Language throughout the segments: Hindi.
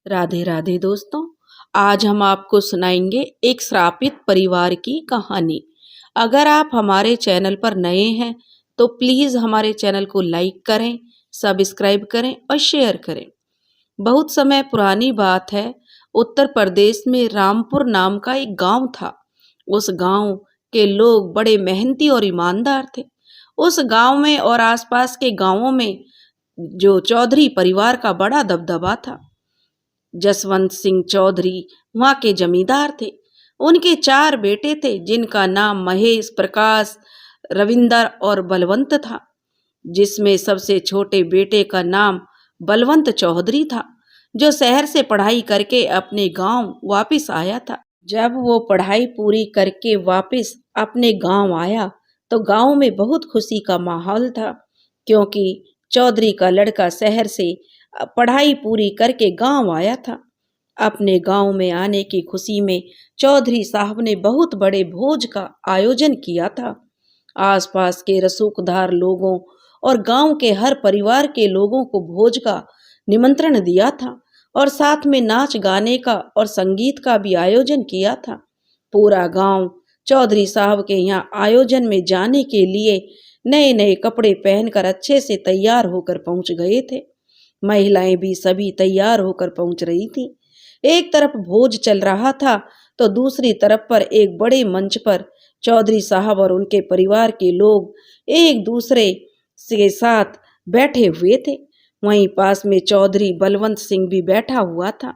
राधे राधे दोस्तों। आज हम आपको सुनाएंगे एक श्रापित परिवार की कहानी। अगर आप हमारे चैनल पर नए हैं तो प्लीज़ हमारे चैनल को लाइक करें, सब्सक्राइब करें और शेयर करें। बहुत समय पुरानी बात है, उत्तर प्रदेश में रामपुर नाम का एक गांव था। उस गांव के लोग बड़े मेहनती और ईमानदार थे। उस गांव में और आसपास के गांवों में जो चौधरी परिवार का बड़ा दबदबा था। जसवंत सिंह चौधरी वहाँ के जमींदार थे। उनके 4 बेटे थे, जिनका नाम महेश, प्रकाश, रविंदर और बलवंत था। जिसमें सबसे छोटे बेटे का नाम बलवंत चौधरी था, जो शहर से पढ़ाई करके अपने गांव वापस आया था। जब वो पढ़ाई पूरी करके वापस अपने गांव आया तो गांव में बहुत खुशी का माहौल था, क्योंकि चौधरी का लड़का शहर से पढ़ाई पूरी करके गांव आया था। अपने गांव में आने की खुशी में चौधरी साहब ने बहुत बड़े भोज का आयोजन किया था। आसपास के रसूखदार लोगों और गांव के हर परिवार के लोगों को भोज का निमंत्रण दिया था और साथ में नाच गाने का और संगीत का भी आयोजन किया था। पूरा गांव चौधरी साहब के यहाँ आयोजन में जाने के लिए नए नए कपड़े पहनकर अच्छे से तैयार होकर पहुंच गए थे। महिलाएं भी सभी तैयार होकर पहुंच रही थी। एक तरफ भोज चल रहा था तो दूसरी तरफ पर एक बड़े मंच पर चौधरी साहब और उनके परिवार के लोग एक दूसरे के साथ बैठे हुए थे। वहीं पास में चौधरी बलवंत सिंह भी बैठा हुआ था।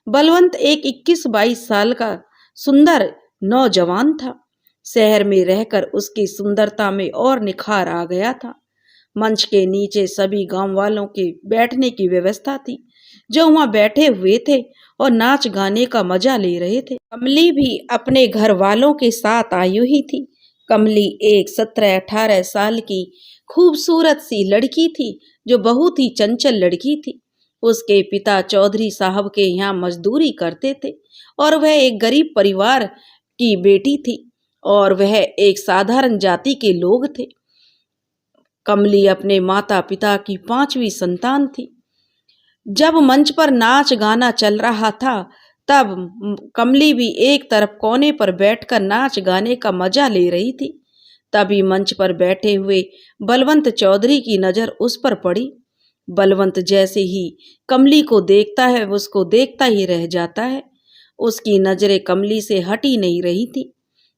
बलवंत एक 21-22 साल का सुंदर नौजवान था। शहर में रहकर उसकी सुंदरता में और निखार आ गया था। मंच के नीचे सभी गांव वालों के बैठने की व्यवस्था थी, जो वहां बैठे हुए थे और नाच गाने का मजा ले रहे थे। कमली भी अपने घर वालों के साथ आई हुई थी। कमली एक 17-18 साल की खूबसूरत सी लड़की थी, जो बहुत ही चंचल लड़की थी। उसके पिता चौधरी साहब के यहाँ मजदूरी करते थे और वह एक गरीब परिवार की बेटी थी और वह एक साधारण जाति के लोग थे। कमली अपने माता पिता की 5वीं संतान थी। जब मंच पर नाच गाना चल रहा था तब कमली भी एक तरफ कोने पर बैठकर नाच गाने का मजा ले रही थी। तभी मंच पर बैठे हुए बलवंत चौधरी की नजर उस पर पड़ी। बलवंत जैसे ही कमली को देखता है, उसको देखता ही रह जाता है। उसकी नजरें कमली से हटी नहीं रही थी।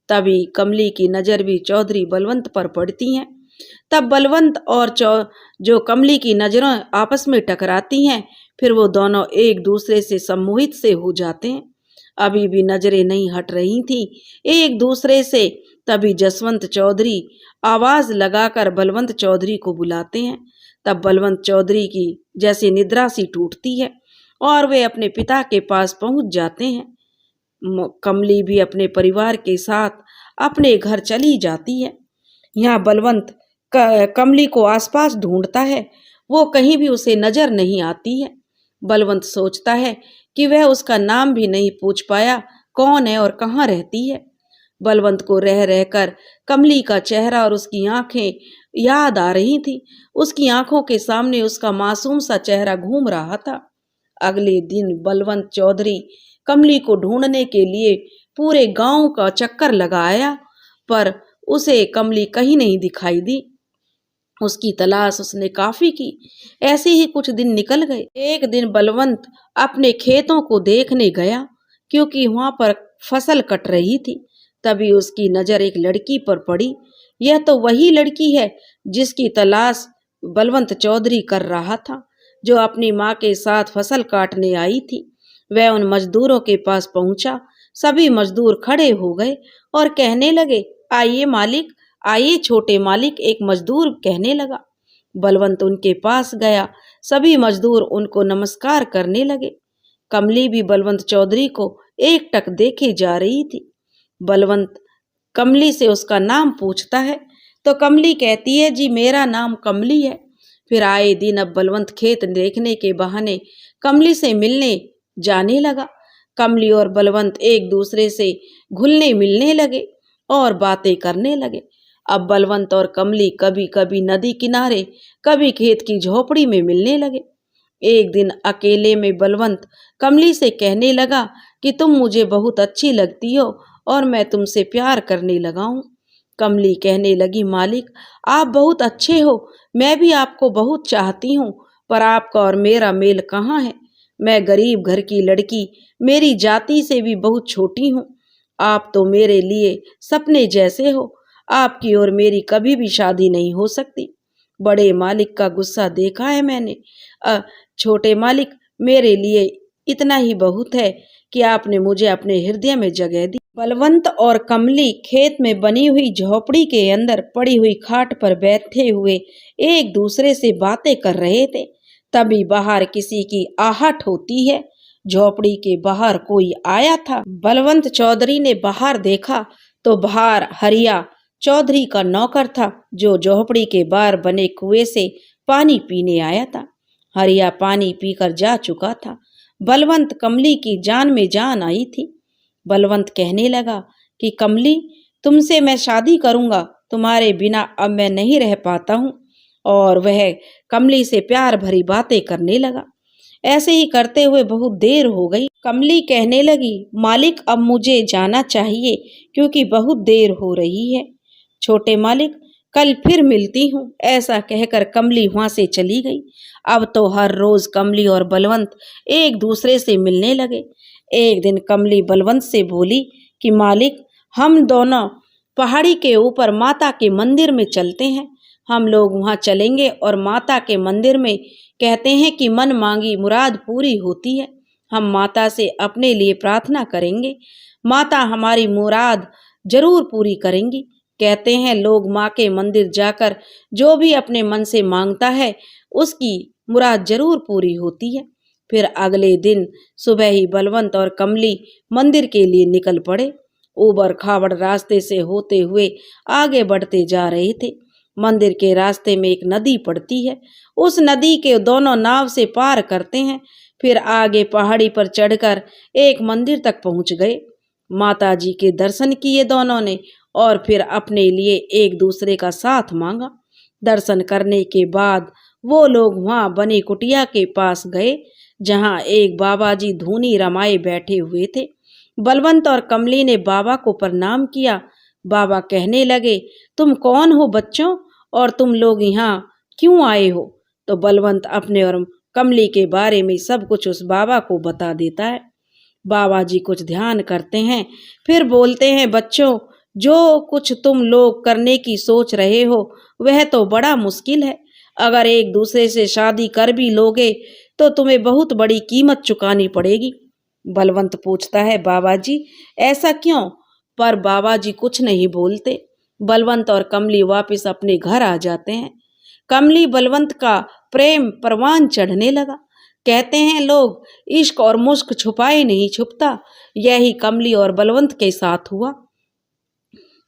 तभी कमली की नजर भी चौधरी बलवंत पर पड़ती हैं। तब बलवंत और जो कमली की नजरें आपस में टकराती हैं, फिर वो दोनों एक दूसरे से सम्मोहित से हो जाते हैं। अभी भी नजरें नहीं हट रही थी एक दूसरे से। तभी जसवंत चौधरी आवाज लगाकर बलवंत चौधरी को बुलाते हैं। तब बलवंत चौधरी की जैसे निद्रा सी टूटती है और वे अपने पिता के पास पहुंच जाते हैं। कमली भी अपने परिवार के साथ अपने घर चली जाती है। यहाँ बलवंत कमली को आसपास ढूंढता है, वो कहीं भी उसे नजर नहीं आती है। बलवंत सोचता है कि वह उसका नाम भी नहीं पूछ पाया, कौन है और कहाँ रहती है। बलवंत को रह रहकर कमली का चेहरा और उसकी आंखें याद आ रही थी। उसकी आंखों के सामने उसका मासूम सा चेहरा घूम रहा था। अगले दिन बलवंत चौधरी कमली को ढूंढने के लिए पूरे गांव का चक्कर लगाया, पर उसे कमली कहीं नहीं दिखाई दी। उसकी तलाश उसने काफी की। ऐसे ही कुछ दिन निकल गए। एक दिन बलवंत अपने खेतों को देखने गया, क्योंकि वहां पर फसल कट रही थी। तभी उसकी नजर एक लड़की पर पड़ी। यह तो वही लड़की है जिसकी तलाश बलवंत चौधरी कर रहा था, जो अपनी माँ के साथ फसल काटने आई थी। वह उन मजदूरों के पास पहुंचा। सभी मजदूर खड़े हो गए और कहने लगे, आइए मालिक, आइए छोटे मालिक, एक मजदूर कहने लगा। बलवंत उनके पास गया। सभी मजदूर उनको नमस्कार करने लगे। कमली भी बलवंत चौधरी को एकटक देखे जा रही थी। बलवंत कमली से उसका नाम पूछता है तो कमली कहती है, जी मेरा नाम कमली है। फिर आए दिन अब बलवंत खेत देखने के बहाने कमली से मिलने जाने लगा। कमली और बलवंत एक दूसरे से घुलने मिलने लगे और बातें करने लगे। अब बलवंत और कमली कभी कभी नदी किनारे, कभी खेत की झोपड़ी में मिलने लगे। एक दिन अकेले में बलवंत कमली से कहने लगा कि तुम मुझे बहुत अच्छी लगती हो और मैं तुमसे प्यार करने लगा हूँ। कमली कहने लगी, मालिक आप बहुत अच्छे हो, मैं भी आपको बहुत चाहती हूँ, पर आपका और मेरा मेल कहाँ है। मैं गरीब घर की लड़की, मेरी जाति से भी बहुत छोटी हूँ। आप तो मेरे लिए सपने जैसे हो, आपकी और मेरी कभी भी शादी नहीं हो सकती। बड़े मालिक का गुस्सा देखा है मैंने। छोटे मालिक, मेरे लिए इतना ही बहुत है कि आपने मुझे अपने हृदय में जगह दी। बलवंत और कमली खेत में बनी हुई झोपड़ी के अंदर पड़ी हुई खाट पर बैठे हुए एक दूसरे से बातें कर रहे थे। तभी बाहर किसी की आहट होती है। झोपड़ी के बाहर कोई आया था। बलवंत चौधरी ने बाहर देखा तो बाहर हरिया चौधरी का नौकर था, जो झोपड़ी के बाहर बने कुएं से पानी पीने आया था। हरिया पानी पीकर जा चुका था। बलवंत कमली की जान में जान आई थी। बलवंत कहने लगा कि कमली, तुमसे मैं शादी करूंगा, तुम्हारे बिना अब मैं नहीं रह पाता हूँ। और वह कमली से प्यार भरी बातें करने लगा। ऐसे ही करते हुए बहुत देर हो गई। कमली कहने लगी, मालिक अब मुझे जाना चाहिए क्योंकि बहुत देर हो रही है। छोटे मालिक, कल फिर मिलती हूँ, ऐसा कहकर कमली वहां से चली गई। अब तो हर रोज कमली और बलवंत एक दूसरे से मिलने लगे। एक दिन कमली बलवंत से बोली कि मालिक, हम दोनों पहाड़ी के ऊपर माता के मंदिर में चलते हैं। हम लोग वहां चलेंगे और माता के मंदिर में कहते हैं कि मन मांगी मुराद पूरी होती है। हम माता से अपने लिए प्रार्थना करेंगे, माता हमारी मुराद जरूर पूरी करेंगी। कहते हैं लोग माँ के मंदिर जाकर जो भी अपने मन से मांगता है उसकी मुराद जरूर पूरी होती है। फिर अगले दिन सुबह ही बलवंत और कमली मंदिर के लिए निकल पड़े। ऊबड़ खाबड़ रास्ते से होते हुए आगे बढ़ते जा रहे थे। मंदिर के रास्ते में एक नदी पड़ती है। उस नदी के दोनों नाव से पार करते हैं। फिर आगे पहाड़ी पर चढ़कर एक मंदिर तक पहुंच गए। माता जी के दर्शन किए दोनों ने और फिर अपने लिए एक दूसरे का साथ मांगा। दर्शन करने के बाद वो लोग वहां बनी कुटिया के पास गए, जहां एक बाबा जी धूनी रमाए बैठे हुए थे। बलवंत और कमली ने बाबा को प्रणाम किया। बाबा कहने लगे, तुम कौन हो बच्चों, और तुम लोग यहाँ क्यों आए हो। तो बलवंत अपने और कमली के बारे में सब कुछ उस बाबा को बता देता है। बाबा जी कुछ ध्यान करते हैं, फिर बोलते हैं, बच्चों, जो कुछ तुम लोग करने की सोच रहे हो वह तो बड़ा मुश्किल है। अगर एक दूसरे से शादी कर भी लोगे तो तुम्हें बहुत बड़ी कीमत चुकानी पड़ेगी। बलवंत पूछता है, बाबा जी ऐसा क्यों। पर बाबा जी कुछ नहीं बोलते। बलवंत और कमली वापस अपने घर आ जाते हैं। कमली बलवंत का प्रेम परवान चढ़ने लगा। कहते हैं लोग, इश्क और मुश्क छुपाए नहीं छुपता। यही कमली और बलवंत के साथ हुआ।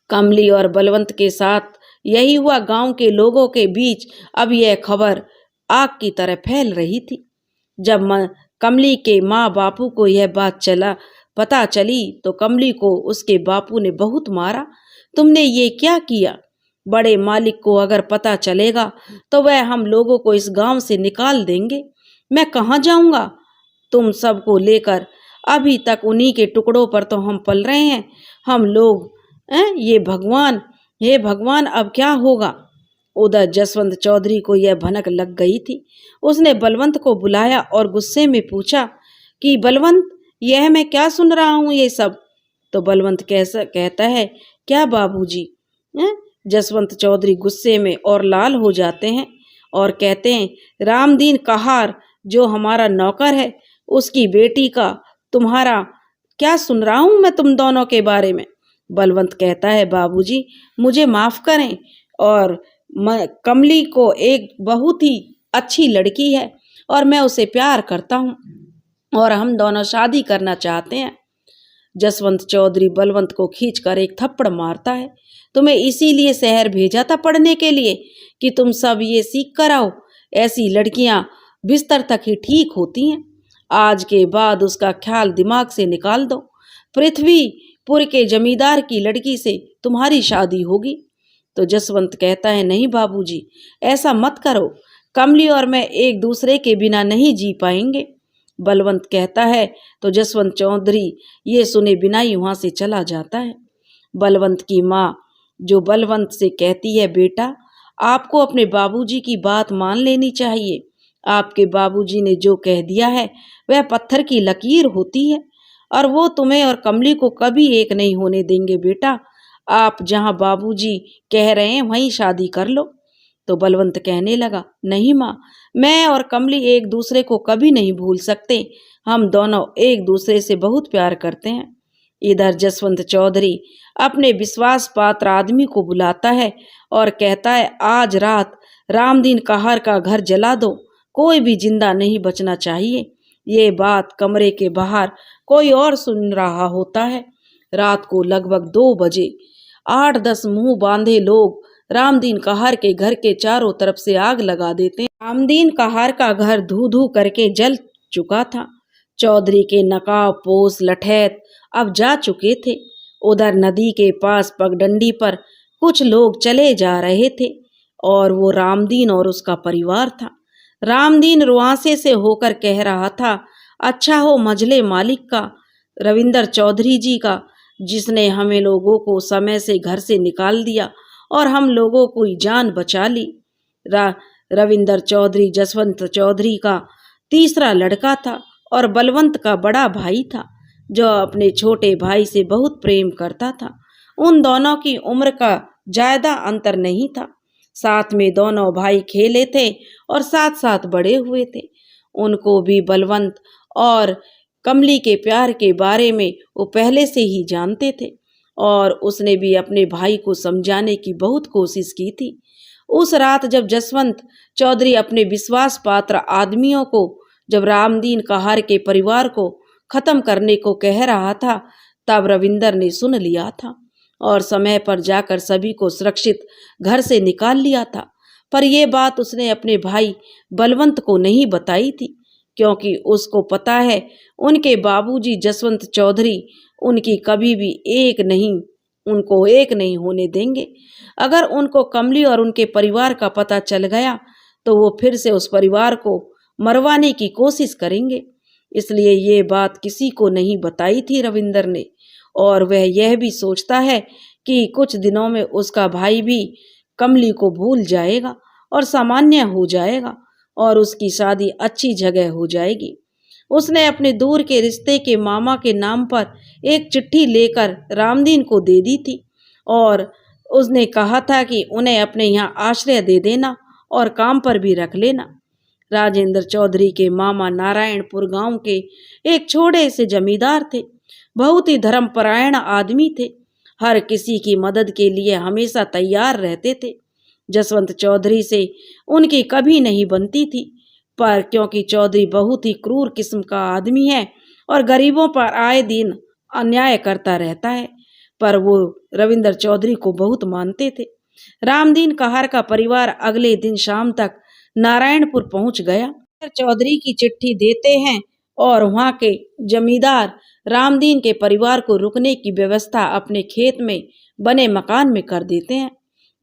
कमली और बलवंत के साथ यही हुआ। गांव के लोगों के बीच अब यह खबर आग की तरह फैल रही थी। जब कमली के माँ बापू को यह बात पता चली तो कमली को उसके बापू ने बहुत मारा। तुमने ये क्या किया। बड़े मालिक को अगर पता चलेगा तो वह हम लोगों को इस गांव से निकाल देंगे। मैं कहाँ जाऊंगा तुम सबको लेकर। अभी तक उन्हीं के टुकड़ों पर तो हम पल रहे हैं हम लोग। हे भगवान अब क्या होगा। उधर जसवंत चौधरी को यह भनक लग गई थी। उसने बलवंत को बुलाया और गुस्से में पूछा कि बलवंत, यह मैं क्या सुन रहा हूँ ये सब। तो बलवंत कैसा कहता है, क्या बाबूजी। जसवंत चौधरी गुस्से में और लाल हो जाते हैं और कहते हैं, रामदीन कहार जो हमारा नौकर है उसकी बेटी का तुम्हारा क्या सुन रहा हूँ मैं तुम दोनों के बारे में। बलवंत कहता है, बाबूजी मुझे माफ करें, और कमली को एक बहुत ही अच्छी लड़की है और मैं उसे प्यार करता हूँ और हम दोनों शादी करना चाहते हैं। जसवंत चौधरी बलवंत को खींचकर एक थप्पड़ मारता है। तुम्हें इसीलिए शहर भेजा था पढ़ने के लिए कि तुम सब ये सीख कर आओ। ऐसी लड़कियां बिस्तर तक ही ठीक होती हैं। आज के बाद उसका ख्याल दिमाग से निकाल दो। पृथ्वीपुर के जमींदार की लड़की से तुम्हारी शादी होगी। तो जसवंत कहता है, नहीं बाबूजी, ऐसा मत करो। कमली और मैं एक दूसरे के बिना नहीं जी पाएंगे। बलवंत कहता है तो जसवंत चौधरी ये सुने बिना ही वहां से चला जाता है। बलवंत की माँ जो बलवंत से कहती है, बेटा आपको अपने बाबूजी की बात मान लेनी चाहिए। आपके बाबूजी ने जो कह दिया है वह पत्थर की लकीर होती है और वो तुम्हें और कमली को कभी एक नहीं होने देंगे। बेटा आप जहाँ बाबूजी कह रहे हैं वहीं शादी कर लो। तो बलवंत कहने लगा, नहीं माँ, मैं और कमली एक दूसरे को कभी नहीं भूल सकते। हम दोनों एक दूसरे से बहुत प्यार करते हैं। इधर जसवंत चौधरी अपने विश्वास पात्र आदमी को बुलाता है और कहता है, आज रात रामदीन कहार का घर जला दो, कोई भी जिंदा नहीं बचना चाहिए। ये बात कमरे के बाहर कोई और सुन रहा होता है। रात को लगभग 2 बजे 8-10 मुंह बांधे लोग रामदीन कहार के घर के चारों तरफ से आग लगा देते हैं। रामदीन कहार का घर धू धू करके जल चुका था। चौधरी के नकाब पोस लठैत अब जा चुके थे। उधर नदी के पास पगडंडी पर कुछ लोग चले जा रहे थे और वो रामदीन और उसका परिवार था। रामदीन रुआंसे से होकर कह रहा था, अच्छा हो मजले मालिक का, रविंदर चौधरी जी का, जिसने हमें लोगों को समय से घर से निकाल दिया और हम लोगों की जान बचा ली। रविंदर चौधरी जसवंत चौधरी का तीसरा लड़का था और बलवंत का बड़ा भाई था, जो अपने छोटे भाई से बहुत प्रेम करता था। उन दोनों की उम्र का ज्यादा अंतर नहीं था। साथ में दोनों भाई खेले थे और साथ साथ बड़े हुए थे। उनको भी बलवंत और कमली के प्यार के बारे में वो पहले से ही जानते थे और उसने भी अपने भाई को समझाने की बहुत कोशिश की थी। उस रात जब जसवंत चौधरी अपने विश्वास पात्र आदमियों को जब रामदीन कहार के परिवार को खत्म करने को कह रहा था, तब रविंदर ने सुन लिया था और समय पर जाकर सभी को सुरक्षित घर से निकाल लिया था। पर यह बात उसने अपने भाई बलवंत को नहीं बताई थी, क्योंकि उसको पता है उनके बाबूजी जसवंत चौधरी उनकी कभी भी उनको एक नहीं होने देंगे। अगर उनको कमली और उनके परिवार का पता चल गया तो वो फिर से उस परिवार को मरवाने की कोशिश करेंगे। इसलिए ये बात किसी को नहीं बताई थी रविंदर ने। और वह यह भी सोचता है कि कुछ दिनों में उसका भाई भी कमली को भूल जाएगा और सामान्य हो जाएगा और उसकी शादी अच्छी जगह हो जाएगी। उसने अपने दूर के रिश्ते के मामा के नाम पर एक चिट्ठी लेकर रामदीन को दे दी थी और उसने कहा था कि उन्हें अपने यहाँ आश्रय दे देना और काम पर भी रख लेना। राजेंद्र चौधरी के मामा नारायणपुर गांव के एक छोटे से जमींदार थे। बहुत ही धर्मपरायण आदमी थे। हर किसी की मदद के लिए हमेशा तैयार रहते थे। जसवंत चौधरी से उनकी कभी नहीं बनती थी, पर क्योंकि चौधरी बहुत ही क्रूर किस्म का आदमी है और गरीबों पर आए दिन अन्याय करता रहता है, पर वो रविंदर चौधरी को बहुत मानते थे। रामदीन कहार का परिवार अगले दिन शाम तक नारायणपुर पहुंच गया। चौधरी की चिट्ठी देते हैं और वहां के जमींदार रामदीन के परिवार को रुकने की व्यवस्था अपने खेत में बने मकान में कर देते हैं।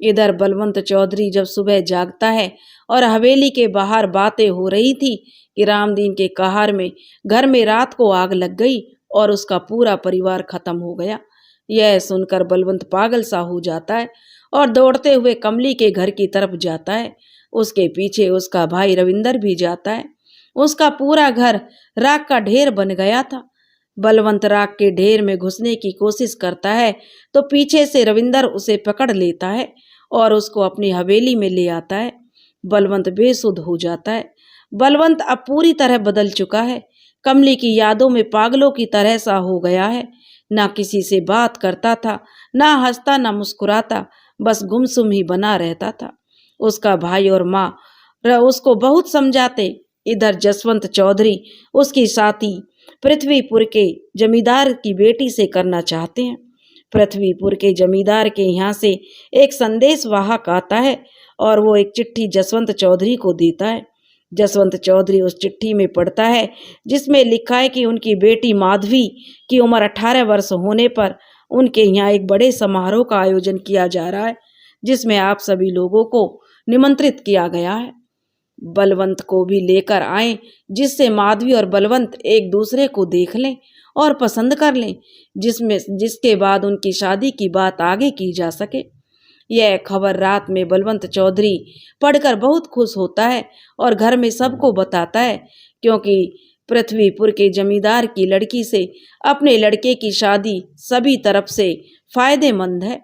इधर बलवंत चौधरी जब सुबह जागता है और हवेली के बाहर बातें हो रही थी कि रामदीन के कहार में घर में रात को आग लग गई और उसका पूरा परिवार खत्म हो गया। यह सुनकर बलवंत पागल सा हो जाता है और दौड़ते हुए कमली के घर की तरफ जाता है। उसके पीछे उसका भाई रविंदर भी जाता है। उसका पूरा घर राख का ढेर बन गया था। बलवंत राख के ढेर में घुसने की कोशिश करता है तो पीछे से रविंदर उसे पकड़ लेता है और उसको अपनी हवेली में ले आता है। बलवंत बेसुध हो जाता है। बलवंत अब पूरी तरह बदल चुका है। कमली की यादों में पागलों की तरह सा हो गया है। ना किसी से बात करता था, ना हंसता, ना मुस्कुराता, बस गुमसुम ही बना रहता था। उसका भाई और माँ उसको बहुत समझाते। इधर जसवंत चौधरी उसकी शादी पृथ्वीपुर के जमींदार की बेटी से करना चाहते हैं। पृथ्वीपुर के जमींदार के यहाँ से एक संदेश वाहक आता है और वो एक चिट्ठी जसवंत चौधरी को देता है। जसवंत चौधरी उस चिट्ठी में पढ़ता है, जिसमें लिखा है कि उनकी बेटी माधवी की उम्र 18 वर्ष होने पर उनके यहाँ एक बड़े समारोह का आयोजन किया जा रहा है, जिसमें आप सभी लोगों को निमंत्रित किया गया है। बलवंत को भी लेकर आए, जिससे माधवी और बलवंत एक दूसरे को देख लें और पसंद कर लें, जिसके बाद उनकी शादी की बात आगे की जा सके। यह खबर रात में बलवंत चौधरी पढ़कर बहुत खुश होता है और घर में सबको बताता है, क्योंकि पृथ्वीपुर के जमींदार की लड़की से अपने लड़के की शादी सभी तरफ से फायदेमंद है।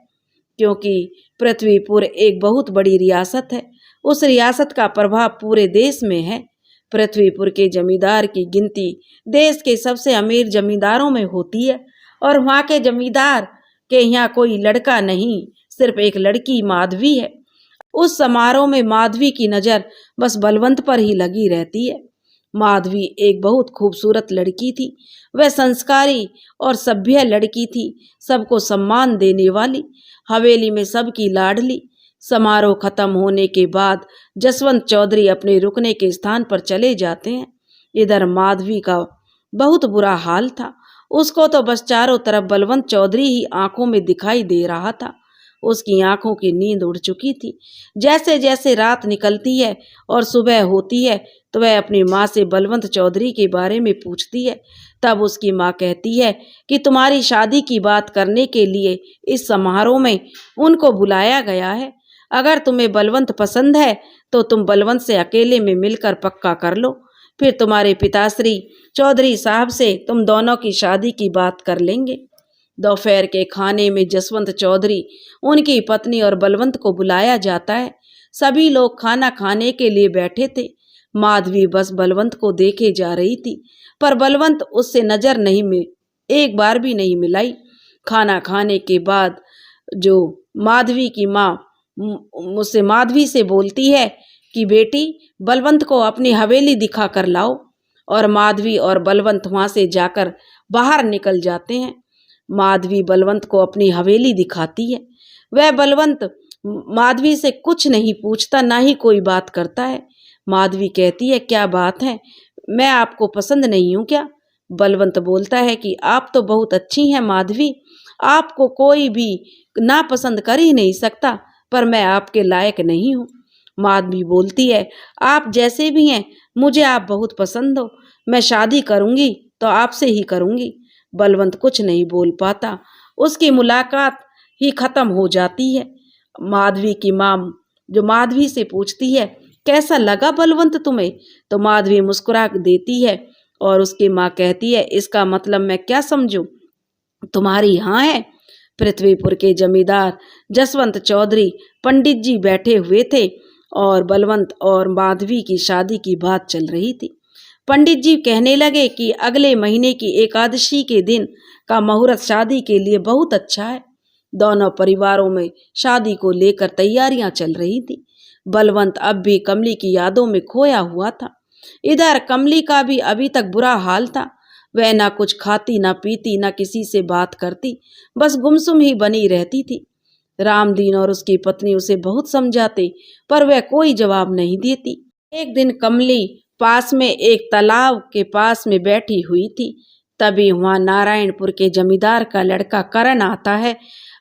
क्योंकि पृथ्वीपुर एक बहुत बड़ी रियासत है, उस रियासत का प्रभाव पूरे देश में है। पृथ्वीपुर के जमींदार की गिनती देश के सबसे अमीर जमींदारों में होती है और वहाँ के जमींदार के यहाँ कोई लड़का नहीं, सिर्फ एक लड़की माधवी है। उस समारोह में माधवी की नज़र बस बलवंत पर ही लगी रहती है। माधवी एक बहुत खूबसूरत लड़की थी। वह संस्कारी और सभ्य लड़की थी, सबको सम्मान देने वाली, हवेली में सबकी लाडली। समारोह खत्म होने के बाद जसवंत चौधरी अपने रुकने के स्थान पर चले जाते हैं। इधर माधवी का बहुत बुरा हाल था। उसको तो बस चारों तरफ बलवंत चौधरी ही आंखों में दिखाई दे रहा था। उसकी आंखों की नींद उड़ चुकी थी। जैसे जैसे रात निकलती है और सुबह होती है तो वह अपनी माँ से बलवंत चौधरी के बारे में पूछती है। तब उसकी माँ कहती है कि तुम्हारी शादी की बात करने के लिए इस समारोह में उनको बुलाया गया है। अगर तुम्हें बलवंत पसंद है तो तुम बलवंत से अकेले में मिलकर पक्का कर लो, फिर तुम्हारे पिताश्री चौधरी साहब से तुम दोनों की शादी की बात कर लेंगे। दोपहर के खाने में जसवंत चौधरी, उनकी पत्नी और बलवंत को बुलाया जाता है। सभी लोग खाना खाने के लिए बैठे थे। माधवी बस बलवंत को देखे जा रही थी, पर बलवंत उससे नजर नहीं एक बार भी नहीं मिलाई। खाना खाने के बाद जो माधवी की माँ मुझसे माधवी से बोलती है कि बेटी, बलवंत को अपनी हवेली दिखा कर लाओ। और माधवी और बलवंत वहाँ से जाकर बाहर निकल जाते हैं। माधवी बलवंत को अपनी हवेली दिखाती है। वह बलवंत माधवी से कुछ नहीं पूछता, ना ही कोई बात करता है। माधवी कहती है, क्या बात है, मैं आपको पसंद नहीं हूँ क्या? बलवंत बोलता है कि आप तो बहुत अच्छी हैं माधवी, आपको कोई भी नापसंद कर ही नहीं सकता, पर मैं आपके लायक नहीं हूँ। माधवी बोलती है, आप जैसे भी हैं मुझे आप बहुत पसंद हो, मैं शादी करूँगी तो आपसे ही करूँगी। बलवंत कुछ नहीं बोल पाता। उसकी मुलाकात ही खत्म हो जाती है। माधवी की माँ जो माधवी से पूछती है, कैसा लगा बलवंत तुम्हें? तो माधवी मुस्कुरा देती है और उसकी माँ कहती है, इसका मतलब मैं क्या समझूं? तुम्हारी हाँ है। पृथ्वीपुर के जमींदार जसवंत चौधरी पंडित जी बैठे हुए थे और बलवंत और माधवी की शादी की बात चल रही थी। पंडित जी कहने लगे कि अगले महीने की एकादशी के दिन का मुहूर्त शादी के लिए बहुत अच्छा है। दोनों परिवारों में शादी को लेकर तैयारियां चल रही थी। बलवंत अब भी कमली की यादों में खोया हुआ था। इधर कमली का भी अभी तक बुरा हाल था। वह ना कुछ खाती, ना पीती, ना किसी से बात करती, बस गुमसुम ही बनी रहती थी। रामदीन और उसकी पत्नी उसे बहुत समझाते, पर वह कोई जवाब नहीं देती। एक दिन कमली पास में एक तालाब के पास में बैठी हुई थी। तभी वहां नारायणपुर के जमींदार का लड़का करण आता है।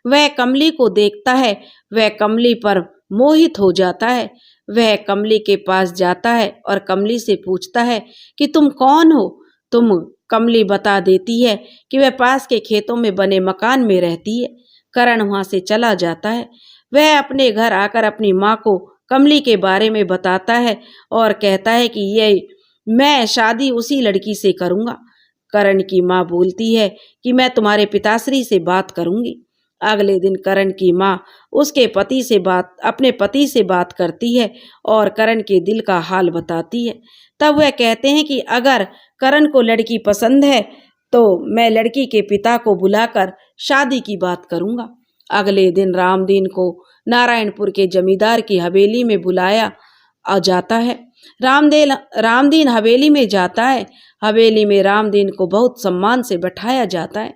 वह कमली को देखता है, वह कमली पर मोहित हो जाता है। वह कमली के पास जाता है और कमली से पूछता है कि तुम कौन हो? कमली बता देती है कि वह पास के खेतों में बने मकान में रहती है। करण वहां से चला जाता है। वह अपने घर आकर अपनी माँ को कमली के बारे में बताता है और कहता है कि मैं शादी उसी लड़की से करूँगा। करण की माँ बोलती है कि मैं तुम्हारे पिताश्री से बात करूँगी। अगले दिन करण की माँ अपने पति से बात करती है और करण के दिल का हाल बताती है। तब वह कहते हैं कि अगर करण को लड़की पसंद है तो मैं लड़की के पिता को बुलाकर शादी की बात करूँगा। अगले दिन रामदीन को नारायणपुर के जमींदार की हवेली में बुलाया आ जाता है। रामदीन हवेली में जाता है। हवेली में रामदीन को बहुत सम्मान से बैठाया जाता है।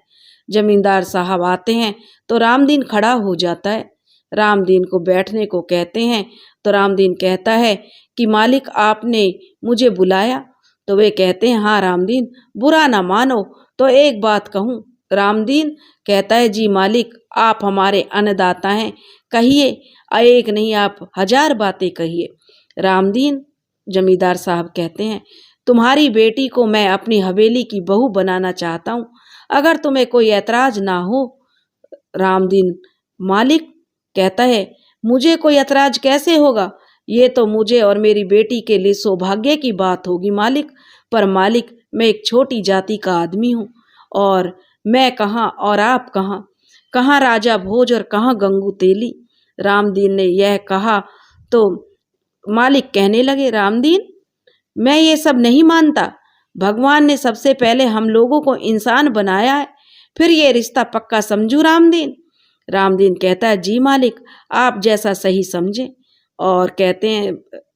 जमींदार साहब आते हैं तो रामदीन खड़ा हो जाता है। रामदीन को बैठने को कहते हैं तो रामदीन कहता है कि मालिक, आपने मुझे बुलाया? तो वे कहते हैं, हाँ रामदीन, बुरा ना मानो तो एक बात कहूँ। रामदीन कहता है, जी मालिक, आप हमारे अन्नदाता हैं, कहिए। एक नहीं, आप 1000 बातें कहिए। रामदीन जमींदार साहब कहते हैं, तुम्हारी बेटी को मैं अपनी हवेली की बहू बनाना चाहता हूँ, अगर तुम्हें कोई ऐतराज ना हो। रामदीन मालिक कहता है, मुझे कोई ऐतराज कैसे होगा? ये तो मुझे और मेरी बेटी के लिए सौभाग्य की बात होगी मालिक। पर मालिक, मैं एक छोटी जाति का आदमी हूँ, और मैं कहाँ और आप कहाँ? कहाँ राजा भोज और कहाँ गंगू तेली? रामदीन ने यह कहा तो मालिक कहने लगे, रामदीन, मैं ये सब नहीं मानता। भगवान ने सबसे पहले हम लोगों को इंसान बनाया है, फिर ये रिश्ता पक्का समझू रामदीन। रामदीन कहता है, जी मालिक, आप जैसा सही समझे। और कहते हैं,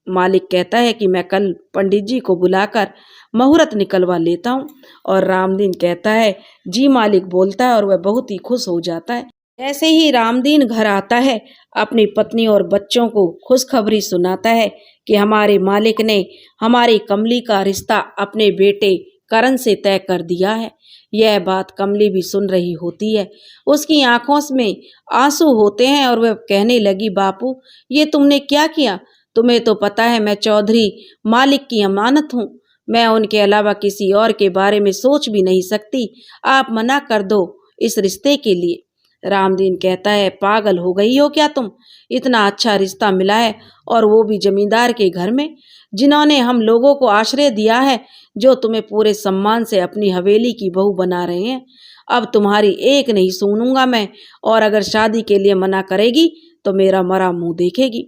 मालिक कहता है कि मैं कल पंडित जी को बुलाकर मुहूर्त निकलवा लेता हूँ। और रामदीन कहता है, जी मालिक बोलता है, और वह बहुत ही खुश हो जाता है। ऐसे ही रामदीन घर आता है, अपनी पत्नी और बच्चों को खुशखबरी सुनाता है कि हमारे मालिक ने हमारी कमली का रिश्ता अपने बेटे करण से तय कर दिया है। यह बात कमली भी सुन रही होती है। उसकी आंखों में आंसू होते हैं और वह कहने लगी, बापू, ये तुमने क्या किया? तुम्हें तो पता है मैं चौधरी मालिक की अमानत हूँ। मैं उनके अलावा किसी और के बारे में सोच भी नहीं सकती। आप मना कर दो इस रिश्ते के लिए। रामदीन कहता है, पागल हो गई हो क्या तुम? इतना अच्छा रिश्ता मिला है, और वो भी जमींदार के घर में, जिन्होंने हम लोगों को आश्रय दिया है, जो तुम्हें पूरे सम्मान से अपनी हवेली की बहू बना रहे हैं। अब तुम्हारी एक नहीं सुनूंगा मैं, और अगर शादी के लिए मना करेगी तो मेरा मरा मुंह देखेगी।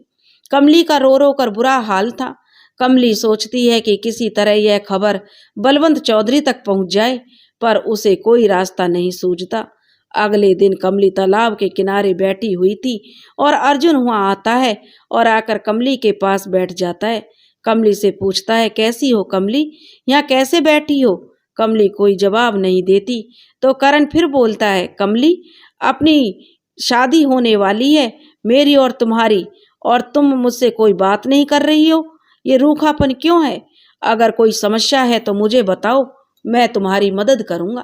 कमली का रो रो कर बुरा हाल था। कमली सोचती है कि किसी तरह यह खबर बलवंत चौधरी तक पहुंच जाए, पर उसे कोई रास्ता नहीं सूझता। अगले दिन कमली तालाब के किनारे बैठी हुई थी, और अर्जुन वहां आता है और आकर कमली के पास बैठ जाता है। कमली से पूछता है, कैसी हो कमली, यहाँ कैसे बैठी हो? कमली कोई जवाब नहीं देती। तो करण फिर बोलता है, कमली, अपनी शादी होने वाली है, मेरी और तुम्हारी, और तुम मुझसे कोई बात नहीं कर रही हो। ये रूखापन क्यों है? अगर कोई समस्या है तो मुझे बताओ, मैं तुम्हारी मदद करूंगा।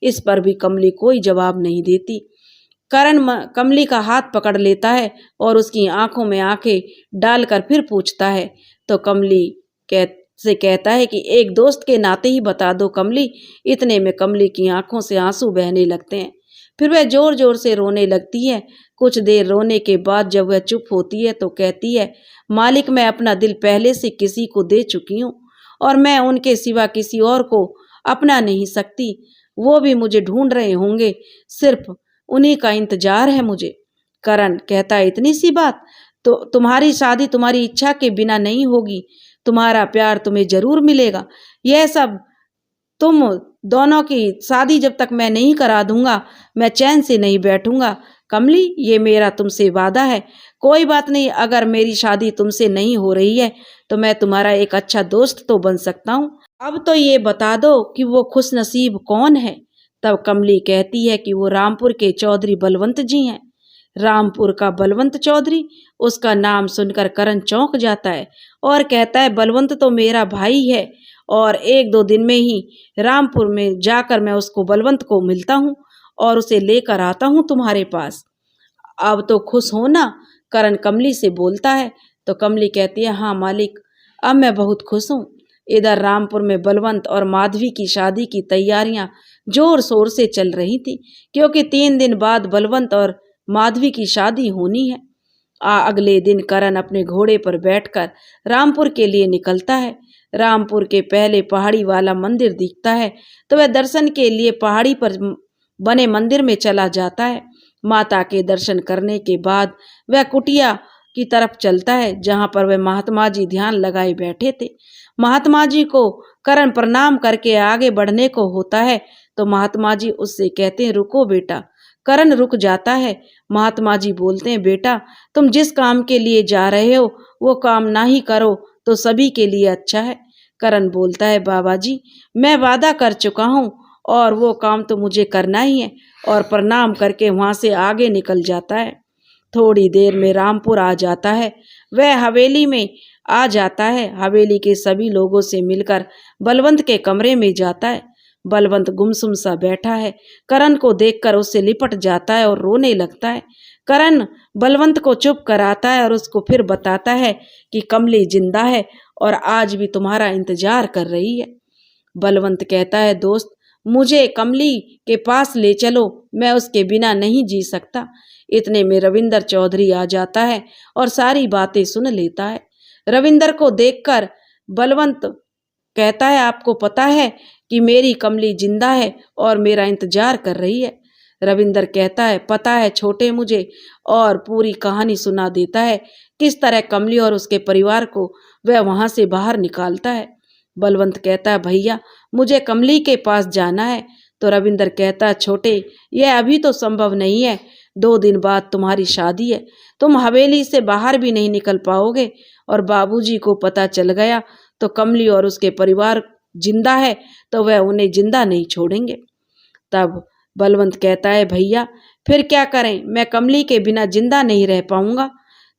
इस पर भी कमली कोई जवाब नहीं देती। करण कमली का हाथ पकड़ लेता है और उसकी आंखों में आंखें डालकर फिर पूछता है। तो कमली से कहता है कि एक दोस्त के नाते ही बता दो कमली। इतने में कमली की आंखों से आंसू बहने लगते हैं। फिर वह जोर जोर से रोने लगती है। कुछ देर रोने के बाद जब वह चुप होती है तो कहती है, मालिक, मैं अपना दिल पहले से किसी को दे चुकी हूँ, और मैं उनके सिवा किसी और को अपना नहीं सकती। वो भी मुझे ढूंढ रहे होंगे, सिर्फ उन्हीं का इंतजार है मुझे। करण कहता है, इतनी सी बात? तो तुम्हारी शादी तुम्हारी इच्छा के बिना नहीं होगी। तुम्हारा प्यार तुम्हें जरूर मिलेगा। यह सब तुम दोनों की शादी जब तक मैं नहीं करा दूंगा, मैं चैन से नहीं बैठूंगा। कमली, ये मेरा तुमसे वादा है। कोई बात नहीं, अगर मेरी शादी तुमसे नहीं हो रही है तो मैं तुम्हारा एक अच्छा दोस्त तो बन सकता हूँ। अब तो ये बता दो कि वो खुश नसीब कौन है? तब कमली कहती है कि वो रामपुर के चौधरी बलवंत जी हैं। रामपुर का बलवंत चौधरी? उसका नाम सुनकर करण चौंक जाता है और कहता है, बलवंत तो मेरा भाई है, और एक दो दिन में ही रामपुर में जाकर मैं उसको बलवंत को मिलता हूँ और उसे लेकर आता हूँ तुम्हारे पास। अब तो खुश हो ना? करण कमली से बोलता है। तो कमली कहती है, हाँ मालिक, अब मैं बहुत खुश हूँ। इधर रामपुर में बलवंत और माधवी की शादी की तैयारियां जोर शोर से चल रही थी, क्योंकि 3 दिन बाद बलवंत और माधवी की शादी होनी है। अगले दिन करण अपने घोड़े पर बैठकर रामपुर के लिए निकलता है। रामपुर के पहले पहाड़ी वाला मंदिर दिखता है तो वह दर्शन के लिए पहाड़ी पर बने मंदिर में चला जाता है। माता के दर्शन करने के बाद वह कुटिया की तरफ चलता है, जहां पर वह महात्मा जी ध्यान लगाए बैठे थे। महात्मा जी को करण प्रणाम करके आगे बढ़ने को होता है तो महात्मा जी उससे कहते हैं, रुको बेटा। करण रुक जाता है। महात्मा जी बोलते हैं, बेटा, तुम जिस काम के लिए जा रहे हो वो काम ना ही करो तो सभी के लिए अच्छा है। करण बोलता है, बाबा जी, मैं वादा कर चुका हूँ और वो काम तो मुझे करना ही है, और प्रणाम करके वहां से आगे निकल जाता है। थोड़ी देर में रामपुर आ जाता है। वह हवेली में आ जाता है। हवेली के सभी लोगों से मिलकर बलवंत के कमरे में जाता है। बलवंत गुमसुम सा बैठा है। करण को देखकर उससे लिपट जाता है और रोने लगता है। करण बलवंत को चुप कराता है और उसको फिर बताता है कि कमली जिंदा है और आज भी तुम्हारा इंतजार कर रही है। बलवंत कहता है, दोस्त मुझे कमली के पास ले चलो, मैं उसके बिना नहीं जी सकता। इतने में रविंदर चौधरी आ जाता है और सारी बातें सुन लेता है। रविंदर को देखकर बलवंत कहता है, आपको पता है कि मेरी कमली जिंदा है और मेरा इंतजार कर रही है। रविंदर कहता है, पता है छोटे मुझे, और पूरी कहानी सुना देता है किस तरह कमली और उसके परिवार को वह वहां से बाहर निकालता है। बलवंत कहता है, भैया मुझे कमली के पास जाना है। तो रविंदर कहता है, छोटे यह अभी तो संभव नहीं है, 2 दिन बाद तुम्हारी शादी है, तुम हवेली से बाहर भी नहीं निकल पाओगे और बाबूजी को पता चल गया तो कमली और उसके परिवार जिंदा है तो वह उन्हें जिंदा नहीं छोड़ेंगे। तब बलवंत कहता है, भैया फिर क्या करें, मैं कमली के बिना जिंदा नहीं रह पाऊंगा।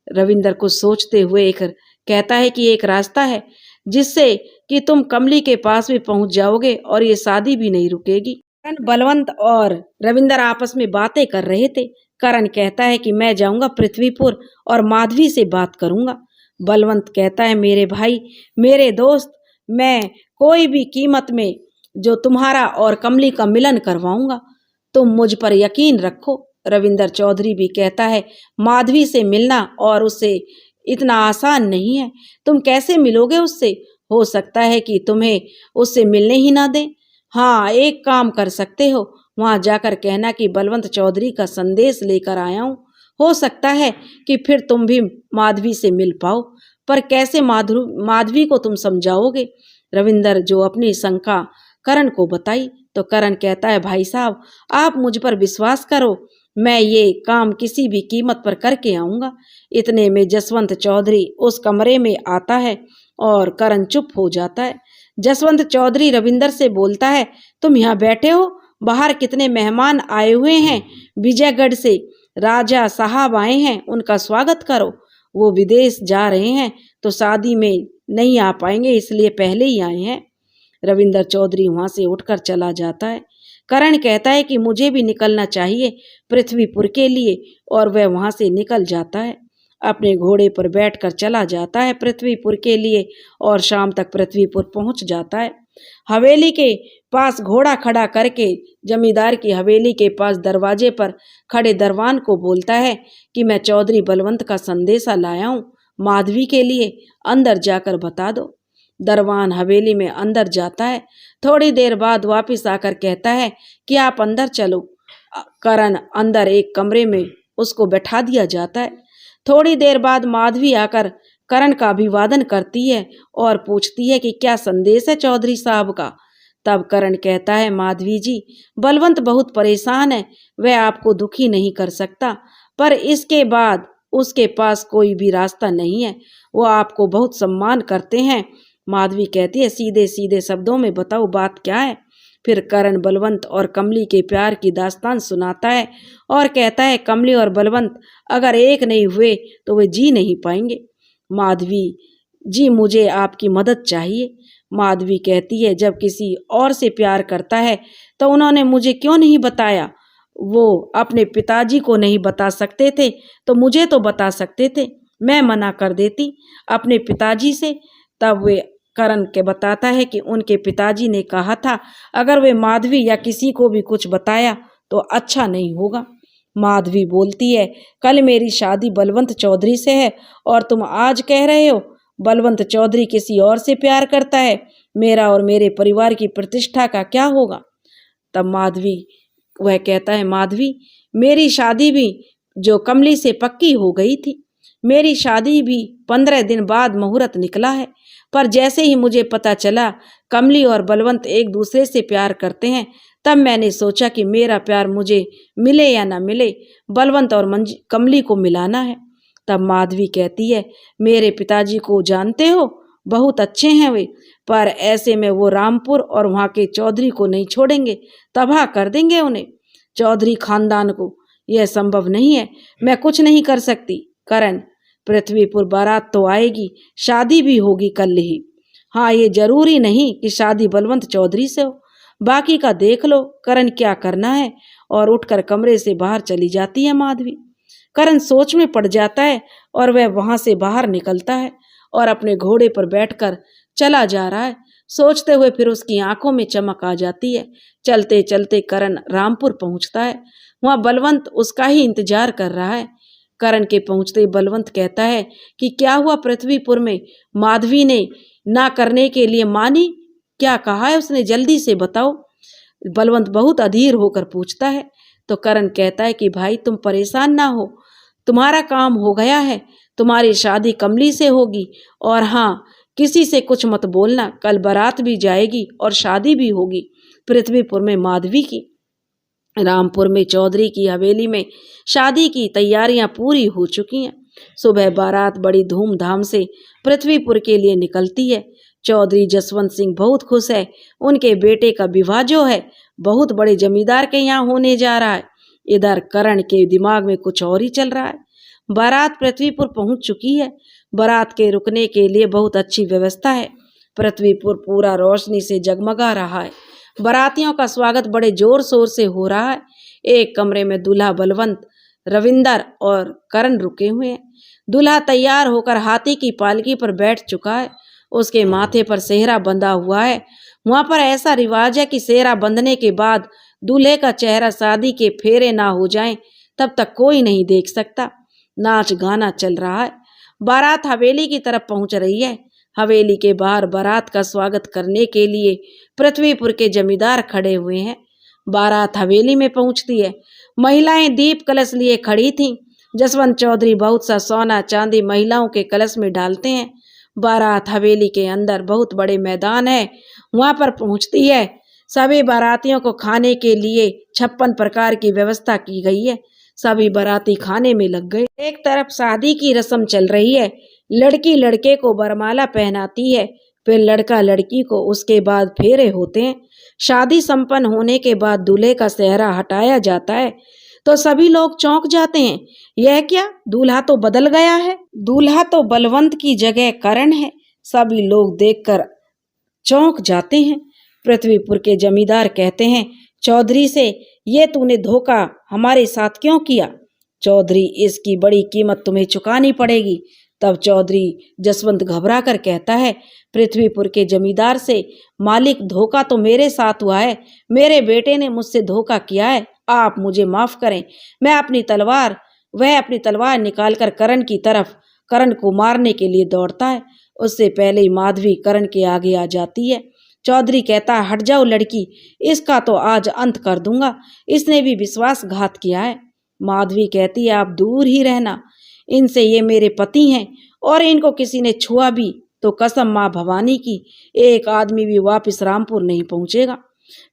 रविंदर को सोचते हुए एक कहता है कि एक रास्ता है जिससे कि तुम कमली के पास भी पहुंच जाओगे और ये शादी भी नहीं रुकेगी। करण, बलवंत और रविंदर आपस में बातें कर रहे थे। करण कहता है कि मैं जाऊंगा पृथ्वीपुर और माधवी से बात करूंगा। बलवंत कहता है, मेरे भाई, मेरे दोस्त, मैं कोई भी कीमत में जो तुम्हारा और कमली का मिलन करवाऊंगा, तुम मुझ पर यकीन रखो। रविंदर चौधरी भी कहता है, माधवी से मिलना और उससे इतना आसान नहीं है, तुम कैसे मिलोगे उससे, हो सकता है कि तुम्हें उससे मिलने ही ना दें। हाँ, एक काम कर सकते हो, वहां जाकर कहना कि बलवंत चौधरी का संदेश लेकर आया हूं, हो सकता है कि फिर तुम भी माधवी से मिल पाओ। पर कैसे माधवी को तुम समझाओगे? रविंदर जो अपनी शंका करण को बताई तो करण कहता है, भाई साहब आप मुझ पर विश्वास करो, मैं ये काम किसी भी कीमत पर करके आऊंगा। इतने में जसवंत चौधरी उस कमरे में आता है और करण चुप हो जाता है। जसवंत चौधरी रविंदर से बोलता है, तुम यहाँ बैठे हो, बाहर कितने मेहमान आए हुए हैं, विजयगढ़ से राजा साहब आए हैं, उनका स्वागत करो। वो विदेश जा रहे हैं तो शादी में नहीं आ पाएंगे, इसलिए पहले ही आए हैं। रविंदर चौधरी वहां से उठकर चला जाता है। करण कहता है कि मुझे भी निकलना चाहिए पृथ्वीपुर के लिए, और वह वहां से निकल जाता है। अपने घोड़े पर बैठकर चला जाता है पृथ्वीपुर के लिए और शाम तक पृथ्वीपुर पहुंच जाता है। हवेली के पास घोड़ा खड़ा करके जमींदार की हवेली के पास दरवाजे पर खड़े दरवान को बोलता है कि मैं चौधरी बलवंत का संदेशा लाया हूँ, माधवी के लिए, अंदर जाकर बता दो। दरवान हवेली में अंदर जाता है। थोड़ी देर बाद वापस आकर कहता है कि आप अंदर चलो। करण अंदर एक कमरे में उसको बैठा दिया जाता है। थोड़ी देर बाद माधवी आकर करण का अभिवादन करती है और पूछती है कि क्या संदेश है चौधरी साहब का। तब करण कहता है, माधवी जी, बलवंत बहुत परेशान है, वह आपको दुखी नहीं कर सकता, पर इसके बाद उसके पास कोई भी रास्ता नहीं है, वो आपको बहुत सम्मान करते हैं। माधवी कहती है, सीधे सीधे शब्दों में बताओ बात क्या है। फिर करण बलवंत और कमली के प्यार की दास्तान सुनाता है और कहता है, कमली और बलवंत अगर एक नहीं हुए तो वे जी नहीं पाएंगे। माधवी जी, मुझे आपकी मदद चाहिए। माधवी कहती है, जब किसी और से प्यार करता है तो उन्होंने मुझे क्यों नहीं बताया? वो अपने पिताजी को नहीं बता सकते थे तो मुझे तो बता सकते थे, मैं मना कर देती अपने पिताजी से। तब वे करण के बताता है कि उनके पिताजी ने कहा था अगर वे माधवी या किसी को भी कुछ बताया तो अच्छा नहीं होगा। माधवी बोलती है, कल मेरी शादी बलवंत चौधरी से है और तुम आज कह रहे हो बलवंत चौधरी किसी और से प्यार करता है, मेरा और मेरे परिवार की प्रतिष्ठा का क्या होगा? तब वह कहता है, माधवी मेरी शादी भी जो कमली से पक्की हो गई थी, मेरी शादी भी 15 दिन बाद मुहूर्त निकला है, पर जैसे ही मुझे पता चला कमली और बलवंत एक दूसरे से प्यार करते हैं, तब मैंने सोचा कि मेरा प्यार मुझे मिले या ना मिले, बलवंत और कमली को मिलाना है। तब माधवी कहती है, मेरे पिताजी को जानते हो, बहुत अच्छे हैं वे, पर ऐसे में वो रामपुर और वहाँ के चौधरी को नहीं छोड़ेंगे, तबाह कर देंगे उन्हें, चौधरी खानदान को। यह संभव नहीं है, मैं कुछ नहीं कर सकती। करण, पृथ्वीपुर बारात तो आएगी, शादी भी होगी कल ही। हाँ, ये जरूरी नहीं कि शादी बलवंत चौधरी से हो। बाकी का देख लो करण क्या करना है। और उठकर कमरे से बाहर चली जाती है माधवी। करण सोच में पड़ जाता है और वह वहां से बाहर निकलता है और अपने घोड़े पर बैठकर चला जा रहा है। सोचते हुए फिर उसकी आंखों में चमक आ जाती है। चलते चलते करण रामपुर पहुंचता है। वहां बलवंत उसका ही इंतजार कर रहा है। करण के पहुंचते बलवंत कहता है कि क्या हुआ पृथ्वीपुर में, माधवी ने ना करने के लिए मानी, क्या कहा है उसने, जल्दी से बताओ। बलवंत बहुत अधीर होकर पूछता है। तो करण कहता है कि भाई तुम परेशान ना हो, तुम्हारा काम हो गया है, तुम्हारी शादी कमली से होगी। और हाँ, किसी से कुछ मत बोलना, कल बारात भी जाएगी और शादी भी होगी पृथ्वीपुर में माधवी की। रामपुर में चौधरी की हवेली में शादी की तैयारियां पूरी हो चुकी हैं। सुबह बारात बड़ी धूमधाम से पृथ्वीपुर के लिए निकलती है। चौधरी जसवंत सिंह बहुत खुश है। उनके बेटे का विवाह जो है बहुत बड़े जमींदार के यहाँ होने जा रहा है। इधर करण के दिमाग में कुछ और ही चल रहा है। बारात पृथ्वीपुर पहुंच चुकी है। बारात के रुकने के लिए बहुत अच्छी व्यवस्था है। पृथ्वीपुर पूरा रोशनी से जगमगा रहा है। बारातियों का स्वागत बड़े जोर शोर से हो रहा है। एक कमरे में दूल्हा बलवंत, रविंदर और करण रुके हुए हैं। दूल्हा तैयार होकर हाथी की पालकी पर बैठ चुका है। उसके माथे पर सेहरा बंधा हुआ है। वहां पर ऐसा रिवाज है कि सेहरा बंधने के बाद दूल्हे का चेहरा शादी के फेरे ना हो जाएं तब तक कोई नहीं देख सकता। नाच गाना चल रहा है। बारात हवेली की तरफ पहुंच रही है। हवेली के बाहर बारात का स्वागत करने के लिए पृथ्वीपुर के जमींदार खड़े हुए हैं। बारात हवेली में पहुंचती है। महिलाएं दीप कलश लिए खड़ी थीं। जसवंत चौधरी बहुत सा सोना चांदी महिलाओं के कलश में डालते हैं। बारात हवेली के अंदर बहुत बड़े मैदान है, वहां पर पहुंचती है। सभी बारातियों को खाने के लिए 56 प्रकार की व्यवस्था की गई है। सभी बाराती खाने में लग गए। एक तरफ शादी की रस्म चल रही है। लड़की लड़के को वरमाला पहनाती है, फिर लड़का लड़की को, उसके बाद फेरे होते हैं। शादी संपन्न होने के बाद दूल्हे का सेहरा हटाया जाता है तो सभी लोग चौंक जाते हैं। यह क्या, दूल्हा तो बदल गया है, दूल्हा तो बलवंत की जगह करण है। सभी लोग देखकर चौंक जाते हैं। पृथ्वीपुर के जमींदार कहते हैं चौधरी से, ये तूने धोखा हमारे साथ क्यों किया? चौधरी, इसकी बड़ी कीमत तुम्हें चुकानी पड़ेगी। तब चौधरी जसवंत घबरा कर कहता है पृथ्वीपुर के जमींदार से, मालिक धोखा तो मेरे साथ हुआ है, मेरे बेटे ने मुझसे धोखा किया है, आप मुझे माफ करें। वह अपनी तलवार निकालकर करण को मारने के लिए दौड़ता है। उससे पहले ही माधवी करण के आगे आ जाती है। चौधरी कहता है हट जाओ लड़की, इसका तो आज अंत कर दूंगा, इसने भी विश्वासघात किया है। माधवी कहती है आप दूर ही रहना इनसे, ये मेरे पति हैं और इनको किसी ने छुआ भी तो कसम माँ भवानी की, एक आदमी भी वापस रामपुर नहीं पहुंचेगा।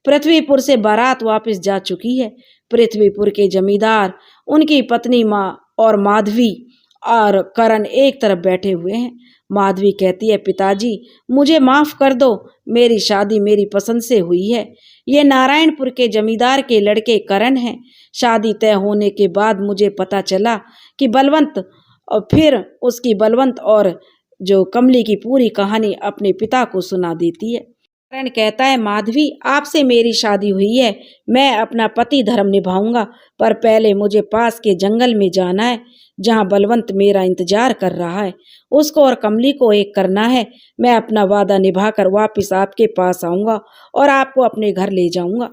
पृथ्वीपुर से बारात वापस जा चुकी है। पृथ्वीपुर के जमींदार, उनकी पत्नी माँ और माधवी और करण एक तरफ बैठे हुए हैं। माधवी कहती है पिताजी मुझे माफ कर दो, मेरी शादी मेरी पसंद से हुई है। ये नारायणपुर के जमींदार के लड़के करण हैं। शादी तय होने के बाद मुझे पता चला कि बलवंत और जो कमली की पूरी कहानी अपने पिता को सुना देती है। करण कहता है माधवी आपसे मेरी शादी हुई है, मैं अपना पति धर्म निभाऊंगा, पर पहले मुझे पास के जंगल में जाना है जहां बलवंत मेरा इंतजार कर रहा है। उसको और कमली को एक करना है। मैं अपना वादा निभाकर वापस आपके पास आऊंगा और आपको अपने घर ले जाऊंगा।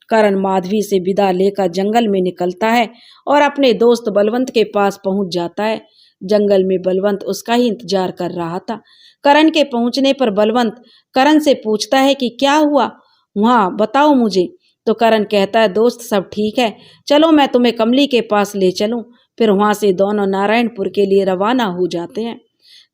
करण माधवी से विदा लेकर जंगल में निकलता है और अपने दोस्त बलवंत के पास पहुंच जाता है। जंगल में बलवंत उसका ही इंतजार कर रहा था। करण के पहुंचने पर बलवंत करण से पूछता है कि क्या हुआ वहां, बताओ मुझे। तो करण कहता है दोस्त सब ठीक है, चलो मैं तुम्हें कमली के पास ले चलूं। फिर वहां से दोनों नारायणपुर के लिए रवाना हो जाते हैं।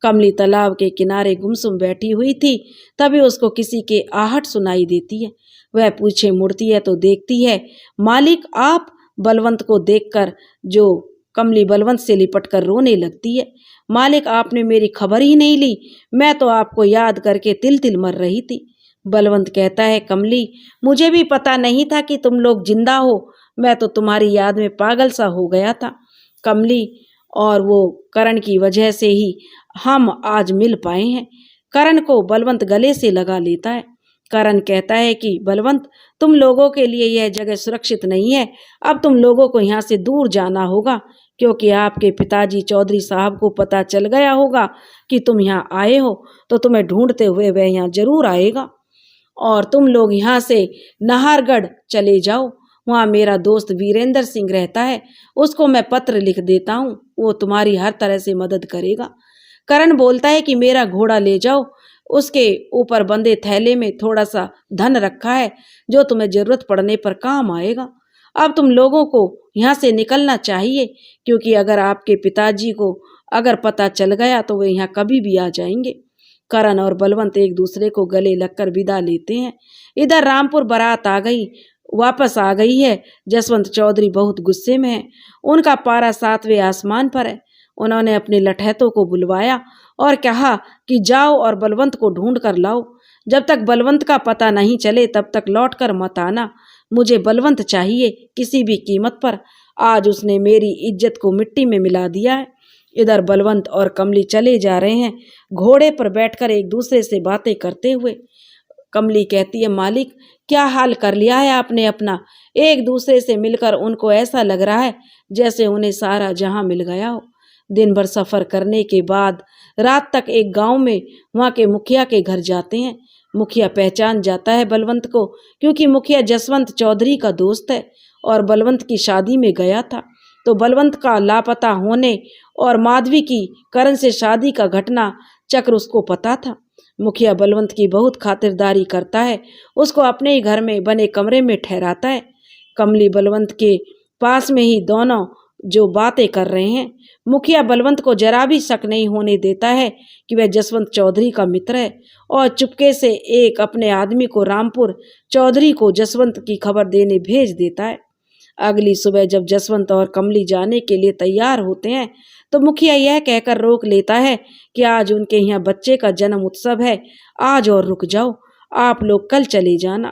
कमली तालाब के किनारे गुमसुम बैठी हुई थी। तभी उसको किसी के आहट सुनाई देती है। वह पीछे मुड़ती है तो देखती है मालिक आप। बलवंत को देखकर जो कमली बलवंत से लिपट कर रोने लगती है। मालिक आपने मेरी खबर ही नहीं ली, मैं तो आपको याद करके तिल तिल मर रही थी। बलवंत कहता है कमली मुझे भी पता नहीं था कि तुम लोग जिंदा हो, मैं तो तुम्हारी याद में पागल सा हो गया था कमली, और वो करण की वजह से ही हम आज मिल पाए हैं। करण को बलवंत गले से लगा लेता है। करण कहता है कि बलवंत, तुम लोगों के लिए यह जगह सुरक्षित नहीं है। अब तुम लोगों को यहाँ से दूर जाना होगा, क्योंकि आपके पिताजी चौधरी साहब को पता चल गया होगा कि तुम यहाँ आए हो, तो तुम्हें ढूंढते हुए वह यहाँ जरूर आएगा और तुम लोग यहाँ से नाहरगढ़ चले जाओ। वहाँ मेरा दोस्त वीरेंद्र सिंह रहता है, उसको मैं पत्र लिख देता हूँ, वो तुम्हारी हर तरह से मदद करेगा। करण बोलता है कि मेरा घोड़ा ले जाओ, उसके ऊपर बंधे थैले में थोड़ा सा धन रखा है जो तुम्हें जरूरत पड़ने पर काम आएगा। अब तुम लोगों को यहाँ से निकलना चाहिए, क्योंकि अगर आपके पिताजी को अगर पता चल गया तो वे यहाँ कभी भी आ जाएंगे। करण और बलवंत एक दूसरे को गले लगकर विदा लेते हैं। इधर रामपुर बारात वापस आ गई है। जसवंत चौधरी बहुत गुस्से में है, उनका पारा 7वें आसमान पर है। उन्होंने अपने लठैतों को बुलवाया और कहा कि जाओ और बलवंत को ढूंढ कर लाओ। जब तक बलवंत का पता नहीं चले तब तक लौट कर मत आना। मुझे बलवंत चाहिए किसी भी कीमत पर। आज उसने मेरी इज्जत को मिट्टी में मिला दिया है। इधर बलवंत और कमली चले जा रहे हैं, घोड़े पर बैठकर एक दूसरे से बातें करते हुए। कमली कहती है, मालिक, क्या हाल कर लिया है आपने अपना। एक दूसरे से मिलकर उनको ऐसा लग रहा है जैसे उन्हें सारा जहां मिल गया हो। दिन भर सफर करने के बाद रात तक एक गांव में वहां के मुखिया के घर जाते हैं। मुखिया पहचान जाता है बलवंत को, क्योंकि मुखिया जसवंत चौधरी का दोस्त है और बलवंत की शादी में गया था। तो बलवंत का लापता होने और माधवी की करण से शादी का घटना चक्र उसको पता था। मुखिया बलवंत की बहुत खातिरदारी करता है, उसको अपने ही घर में बने कमरे में ठहराता है। कमली बलवंत के पास में ही दोनों जो बातें कर रहे हैं। मुखिया बलवंत को जरा भी शक नहीं होने देता है कि वह जसवंत चौधरी का मित्र है और चुपके से एक अपने आदमी को रामपुर चौधरी को जसवंत की खबर देने भेज देता है। अगली सुबह जब जसवंत और कमली जाने के लिए तैयार होते हैं तो मुखिया यह कहकर रोक लेता है कि आज उनके यहाँ बच्चे का जन्म उत्सव है, आज और रुक जाओ, आप लोग कल चले जाना।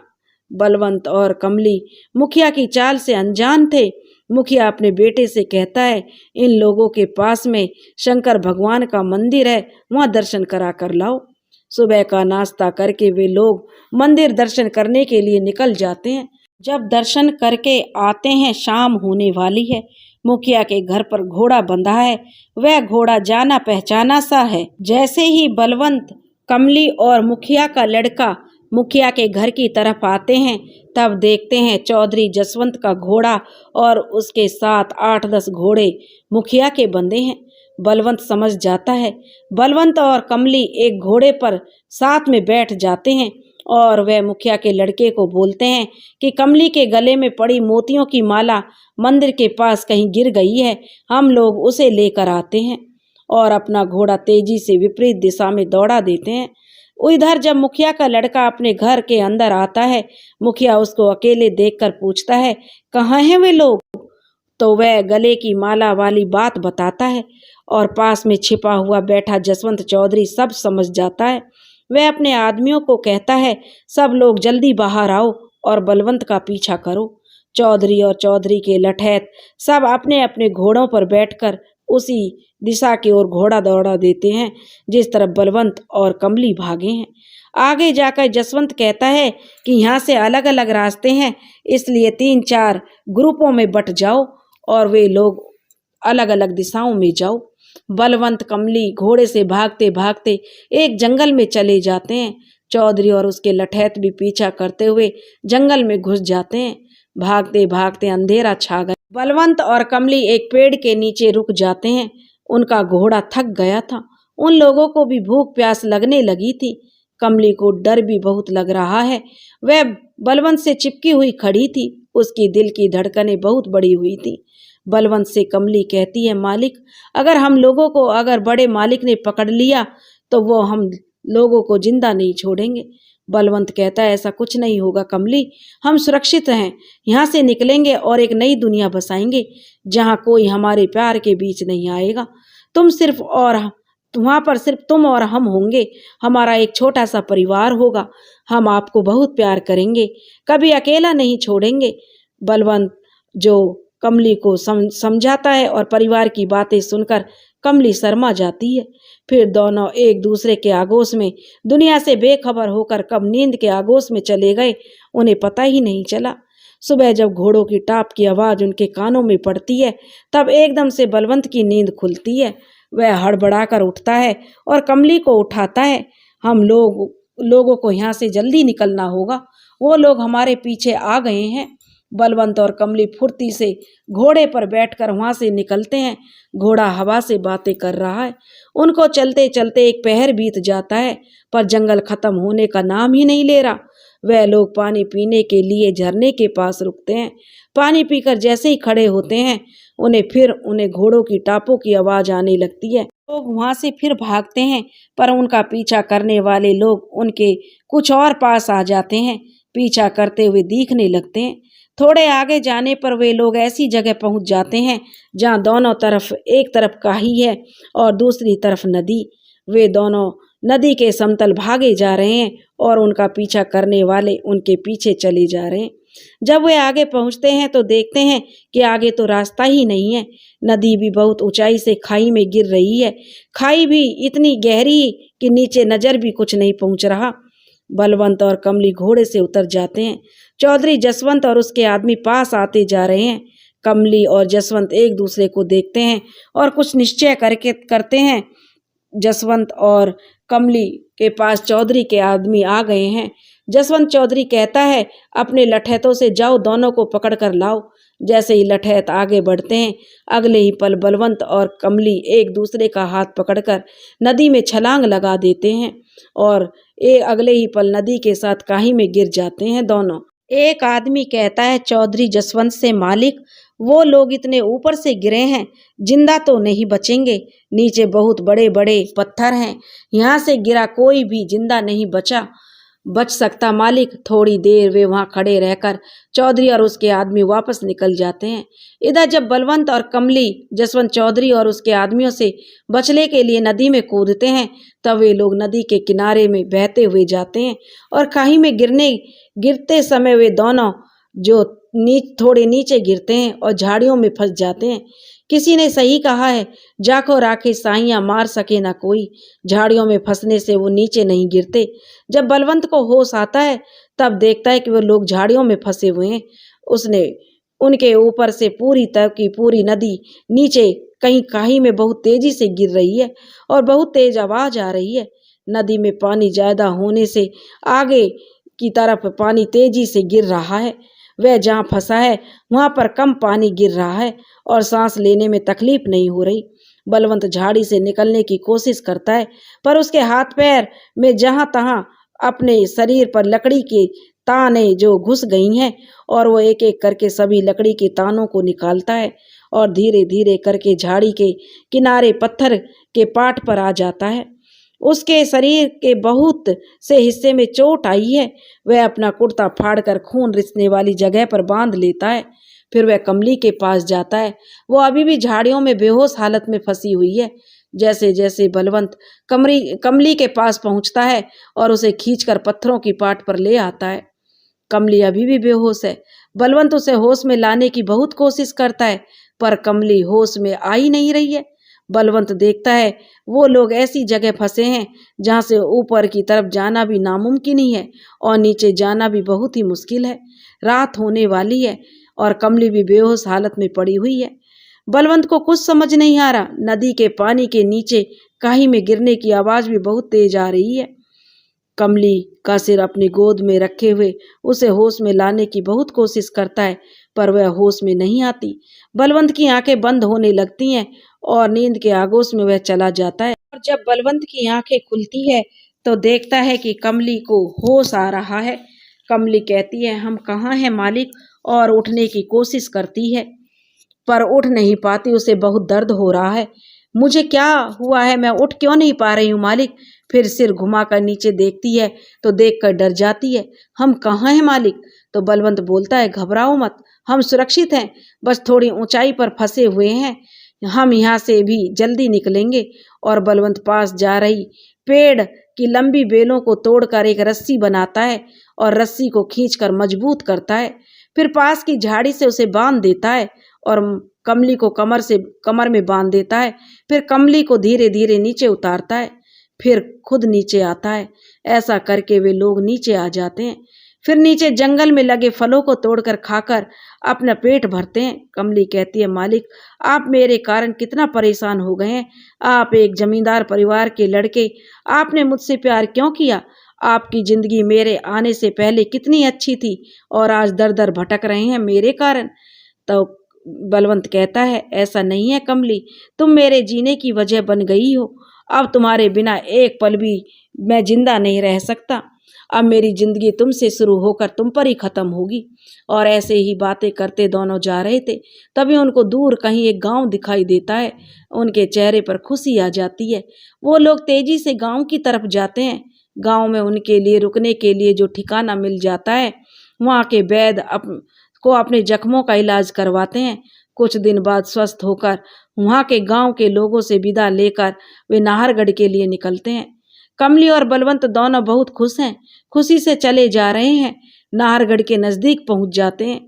बलवंत और कमली मुखिया की चाल से अनजान थे। मुखिया अपने बेटे से कहता है, इन लोगों के पास में शंकर भगवान का मंदिर है, वहां दर्शन करा कर लाओ। सुबह का नाश्ता करके वे लोग मंदिर दर्शन करने के लिए निकल जाते हैं। जब दर्शन करके आते हैं, शाम होने वाली है। मुखिया के घर पर घोड़ा बंधा है, वह घोड़ा जाना पहचाना सा है। जैसे ही बलवंत, कमली और मुखिया का लड़का मुखिया के घर की तरफ आते हैं, तब देखते हैं चौधरी जसवंत का घोड़ा और उसके साथ 8-10 घोड़े मुखिया के बंधे हैं। बलवंत समझ जाता है। बलवंत और कमली एक घोड़े पर साथ में बैठ जाते हैं और वह मुखिया के लड़के को बोलते हैं कि कमली के गले में पड़ी मोतियों की माला मंदिर के पास कहीं गिर गई है, हम लोग उसे लेकर आते हैं। और अपना घोड़ा तेजी से विपरीत दिशा में दौड़ा देते हैं। उधर जब मुखिया का लड़का अपने घर के अंदर आता है, मुखिया उसको अकेले देखकर पूछता है, कहाँ हैं वे लोग। तो वह गले की माला वाली बात बताता है और पास में छिपा हुआ बैठा जसवंत चौधरी सब समझ जाता है। वह अपने आदमियों को कहता है, सब लोग जल्दी बाहर आओ और बलवंत का पीछा करो। चौधरी और चौधरी के लठैत सब अपने अपने घोड़ों पर बैठकर उसी दिशा की ओर घोड़ा दौड़ा देते हैं जिस तरफ बलवंत और कमली भागे हैं। आगे जाकर जसवंत कहता है कि यहाँ से अलग अलग रास्ते हैं, इसलिए 3-4 ग्रुपों में बट जाओ और वे लोग अलग अलग दिशाओं में जाओ। बलवंत कमली घोड़े से भागते भागते एक जंगल में चले जाते हैं। चौधरी और उसके लठैत भी पीछा करते हुए जंगल में घुस जाते हैं। भागते भागते अंधेरा छा गया। बलवंत और कमली एक पेड़ के नीचे रुक जाते हैं। उनका घोड़ा थक गया था। उन लोगों को भी भूख प्यास लगने लगी थी। कमली को डर भी बहुत लग रहा है। वह बलवंत से चिपकी हुई खड़ी थी। उसकी दिल की धड़कनें बहुत बड़ी हुई थी। बलवंत से कमली कहती है, मालिक, अगर हम लोगों को अगर बड़े मालिक ने पकड़ लिया तो वो हम लोगों को जिंदा नहीं छोड़ेंगे। बलवंत कहता है, ऐसा कुछ नहीं होगा कमली, हम सुरक्षित हैं, यहाँ से निकलेंगे और एक नई दुनिया बसाएंगे जहाँ कोई हमारे प्यार के बीच नहीं आएगा। वहाँ पर सिर्फ तुम और हम होंगे। हमारा एक छोटा सा परिवार होगा। हम आपको बहुत प्यार करेंगे, कभी अकेला नहीं छोड़ेंगे। बलवंत जो कमली को समझाता है और परिवार की बातें सुनकर कमली शर्मा जाती है। फिर दोनों एक दूसरे के आगोश में दुनिया से बेखबर होकर कब नींद के आगोश में चले गए उन्हें पता ही नहीं चला। सुबह जब घोड़ों की टाप की आवाज उनके कानों में पड़ती है तब एकदम से बलवंत की नींद खुलती है। वह हड़बड़ाकर उठता है और कमली को उठाता है। हम लोगों को यहाँ से जल्दी निकलना होगा, वो लोग हमारे पीछे आ गए हैं। बलवंत और कमली फुर्ती से घोड़े पर बैठकर वहां से निकलते हैं। घोड़ा हवा से बातें कर रहा है। उनको चलते चलते एक पहर बीत जाता है पर जंगल खत्म होने का नाम ही नहीं ले रहा। वह लोग पानी पीने के लिए झरने के पास रुकते हैं। पानी पीकर जैसे ही खड़े होते हैं उन्हें घोड़ों की टापों की आवाज आने लगती है। लोग वहां से फिर भागते हैं पर उनका पीछा करने वाले लोग उनके कुछ और पास आ जाते हैं, पीछा करते हुए दिखने लगते हैं। थोड़े आगे जाने पर वे लोग ऐसी जगह पहुंच जाते हैं जहां दोनों तरफ, एक तरफ काई है और दूसरी तरफ नदी। वे दोनों नदी के समतल भागे जा रहे हैं और उनका पीछा करने वाले उनके पीछे चले जा रहे हैं। जब वे आगे पहुंचते हैं तो देखते हैं कि आगे तो रास्ता ही नहीं है। नदी भी बहुत ऊंचाई से खाई में गिर रही है। खाई भी इतनी गहरी कि नीचे नजर भी कुछ नहीं पहुंच रहा। बलवंत और कमली घोड़े से उतर जाते हैं। चौधरी जसवंत और उसके आदमी पास आते जा रहे हैं। कमली और जसवंत एक दूसरे को देखते हैं और कुछ निश्चय करते हैं। जसवंत और कमली के पास चौधरी के आदमी आ गए हैं। जसवंत चौधरी कहता है, अपने लठैतों से जाओ, दोनों को पकड़ कर लाओ। जैसे ही लठैत आगे बढ़ते हैं अगले ही पल बलवंत और कमली एक दूसरे का हाथ पकड़कर नदी में छलांग लगा देते हैं और अगले ही पल नदी के साथ काई में गिर जाते हैं दोनों। एक आदमी कहता है चौधरी जसवंत से, मालिक वो लोग इतने ऊपर से गिरे हैं, जिंदा तो नहीं बचेंगे। नीचे बहुत बड़े बड़े पत्थर हैं, यहाँ से गिरा कोई भी जिंदा नहीं बच सकता मालिक। थोड़ी देर वे वहां खड़े रहकर चौधरी और उसके आदमी वापस निकल जाते हैं। इधर जब बलवंत और कमली जसवंत चौधरी और उसके आदमियों से बचने के लिए नदी में कूदते हैं तब वे लोग नदी के किनारे में बहते हुए जाते हैं और काई में गिरते समय वे दोनों जो थोड़े नीचे गिरते हैं और झाड़ियों में फंस जाते हैं। किसी ने सही कहा है, जाको राखे साइयां मार सके ना कोई। झाड़ियों में फंसने से वो नीचे नहीं गिरते। जब बलवंत को होश आता है तब देखता है कि वो लोग झाड़ियों में फंसे हुए हैं। उसने उनके ऊपर से पूरी तरह की पूरी नदी नीचे कहीं काई में बहुत तेजी से गिर रही है और बहुत तेज आवाज आ रही है। नदी में पानी ज्यादा होने से आगे की तरफ पानी तेजी से गिर रहा है। वह जहाँ फंसा है वहां पर कम पानी गिर रहा है और सांस लेने में तकलीफ नहीं हो रही। बलवंत झाड़ी से निकलने की कोशिश करता है पर उसके हाथ पैर में जहां तहां अपने शरीर पर लकड़ी के ताने जो घुस गई हैं और वो एक एक करके सभी लकड़ी के तानों को निकालता है और धीरे धीरे करके झाड़ी के किनारे पत्थर के पाट पर आ जाता है। उसके शरीर के बहुत से हिस्से में चोट आई है। वह अपना कुर्ता फाड़कर खून रिसने वाली जगह पर बांध लेता है। फिर वह कमली के पास जाता है। वो अभी भी झाड़ियों में बेहोश हालत में फंसी हुई है। जैसे जैसे बलवंत कमली के पास पहुंचता है और उसे खींचकर पत्थरों की पाट पर ले आता है। कमली अभी भी बेहोश है। बलवंत उसे होश में लाने की बहुत कोशिश करता है पर कमली होश में आ ही नहीं रही है। बलवंत देखता है वो लोग ऐसी जगह फंसे हैं जहां से ऊपर की तरफ जाना भी नामुमकिन ही है और नीचे जाना भी बहुत ही मुश्किल है। रात होने वाली है और कमली भी बेहोश हालत में पड़ी हुई है। बलवंत को कुछ समझ नहीं आ रहा। नदी के पानी के नीचे काई में गिरने की आवाज भी बहुत तेज आ रही है। कमली का सिर अपनी गोद में रखे हुए उसे होश में लाने की बहुत कोशिश करता है पर वह होश में नहीं आती। बलवंत की आंखें बंद होने लगती हैं और नींद के आगोश में वह चला जाता है। और जब बलवंत की आंखें खुलती है तो देखता है कि कमली को होश आ रहा है। कमली कहती है, हम कहाँ हैं मालिक, और उठने की कोशिश करती है पर उठ नहीं पाती। उसे बहुत दर्द हो रहा है। मुझे क्या हुआ है, मैं उठ क्यों नहीं पा रही हूँ मालिक। फिर सिर घुमाकर नीचे देखती है तो देखकर डर जाती है। हम कहाँ हैं मालिक। तो बलवंत बोलता है, घबराओ मत, हम सुरक्षित हैं, बस थोड़ी ऊंचाई पर फंसे हुए हैं, हम यहाँ से भी जल्दी निकलेंगे। और बलवंत पास जा रही पेड़ की लंबी बेलों को तोड़कर एक रस्सी बनाता है और रस्सी को खींचकर मजबूत करता है। फिर पास की झाड़ी से उसे बांध देता है और कमली को कमर में बांध देता है। फिर कमली को धीरे धीरे नीचे उतारता है, फिर खुद नीचे आता है। ऐसा करके वे लोग नीचे आ जाते हैं। फिर नीचे जंगल में लगे फलों को तोड़कर खाकर अपना पेट भरते हैं। कमली कहती है, मालिक, आप मेरे कारण कितना परेशान हो गए हैं। आप एक जमींदार परिवार के लड़के, आपने मुझसे प्यार क्यों किया? आपकी जिंदगी मेरे आने से पहले कितनी अच्छी थी और आज दर दर भटक रहे हैं मेरे कारण। तो बलवंत कहता है, ऐसा नहीं है कमली, तुम मेरे जीने की वजह बन गई हो। अब तुम्हारे बिना एक पल भी मैं जिंदा नहीं रह सकता। अब मेरी जिंदगी तुमसे शुरू होकर तुम पर ही खत्म होगी। और ऐसे ही बातें करते दोनों जा रहे थे, तभी उनको दूर कहीं एक गांव दिखाई देता है। उनके चेहरे पर खुशी आ जाती है। वो लोग तेजी से गांव की तरफ जाते हैं। गांव में उनके लिए रुकने के लिए जो ठिकाना मिल जाता है, वहाँ के वैद्य को अपने जख्मों का इलाज करवाते हैं। कुछ दिन बाद स्वस्थ होकर वहाँ के गांव के लोगों से विदा लेकर वे नाहरगढ़ के लिए निकलते हैं। कमली और बलवंत दोनों बहुत खुश हैं, खुशी से चले जा रहे हैं। नाहरगढ़ के नजदीक पहुंच जाते हैं।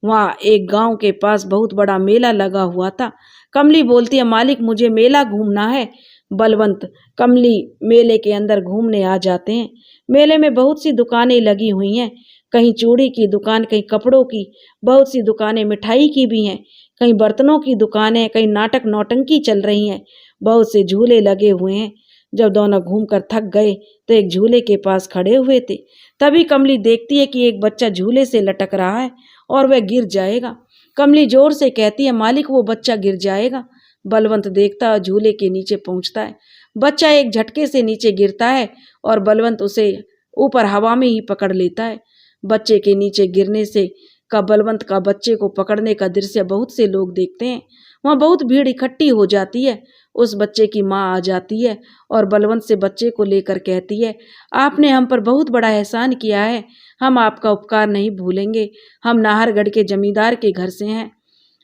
वहाँ एक गांव के पास बहुत बड़ा मेला लगा हुआ था। कमली बोलती है, मालिक, मुझे मेला घूमना है। बलवंत कमली मेले के अंदर घूमने आ जाते हैं। मेले में बहुत सी दुकानें लगी हुई हैं, कहीं चूड़ी की दुकान, कहीं कपड़ों की, बहुत सी दुकानें मिठाई की भी हैं, कहीं बर्तनों की दुकानें, कहीं नाटक नौटंकी चल रही हैं, बहुत से झूले लगे हुए हैं। जब दोनों घूमकर थक गए तो एक झूले के पास खड़े हुए थे। तभी कमली देखती है कि एक बच्चा झूले से लटक रहा है और वह गिर जाएगा। कमली जोर से कहती है, मालिक, वो बच्चा गिर जाएगा। बलवंत देखता है, झूले के नीचे पहुंचता है। बच्चा एक झटके से नीचे गिरता है और बलवंत उसे ऊपर हवा में ही पकड़ लेता है। बच्चे के नीचे गिरने से बलवंत का बच्चे को पकड़ने का दृश्य बहुत से लोग देखते हैं। वहाँ बहुत भीड़ इकट्ठी हो जाती है। उस बच्चे की माँ आ जाती है और बलवंत से बच्चे को लेकर कहती है, आपने हम पर बहुत बड़ा एहसान किया है, हम आपका उपकार नहीं भूलेंगे। हम नाहरगढ़ के जमींदार के घर से हैं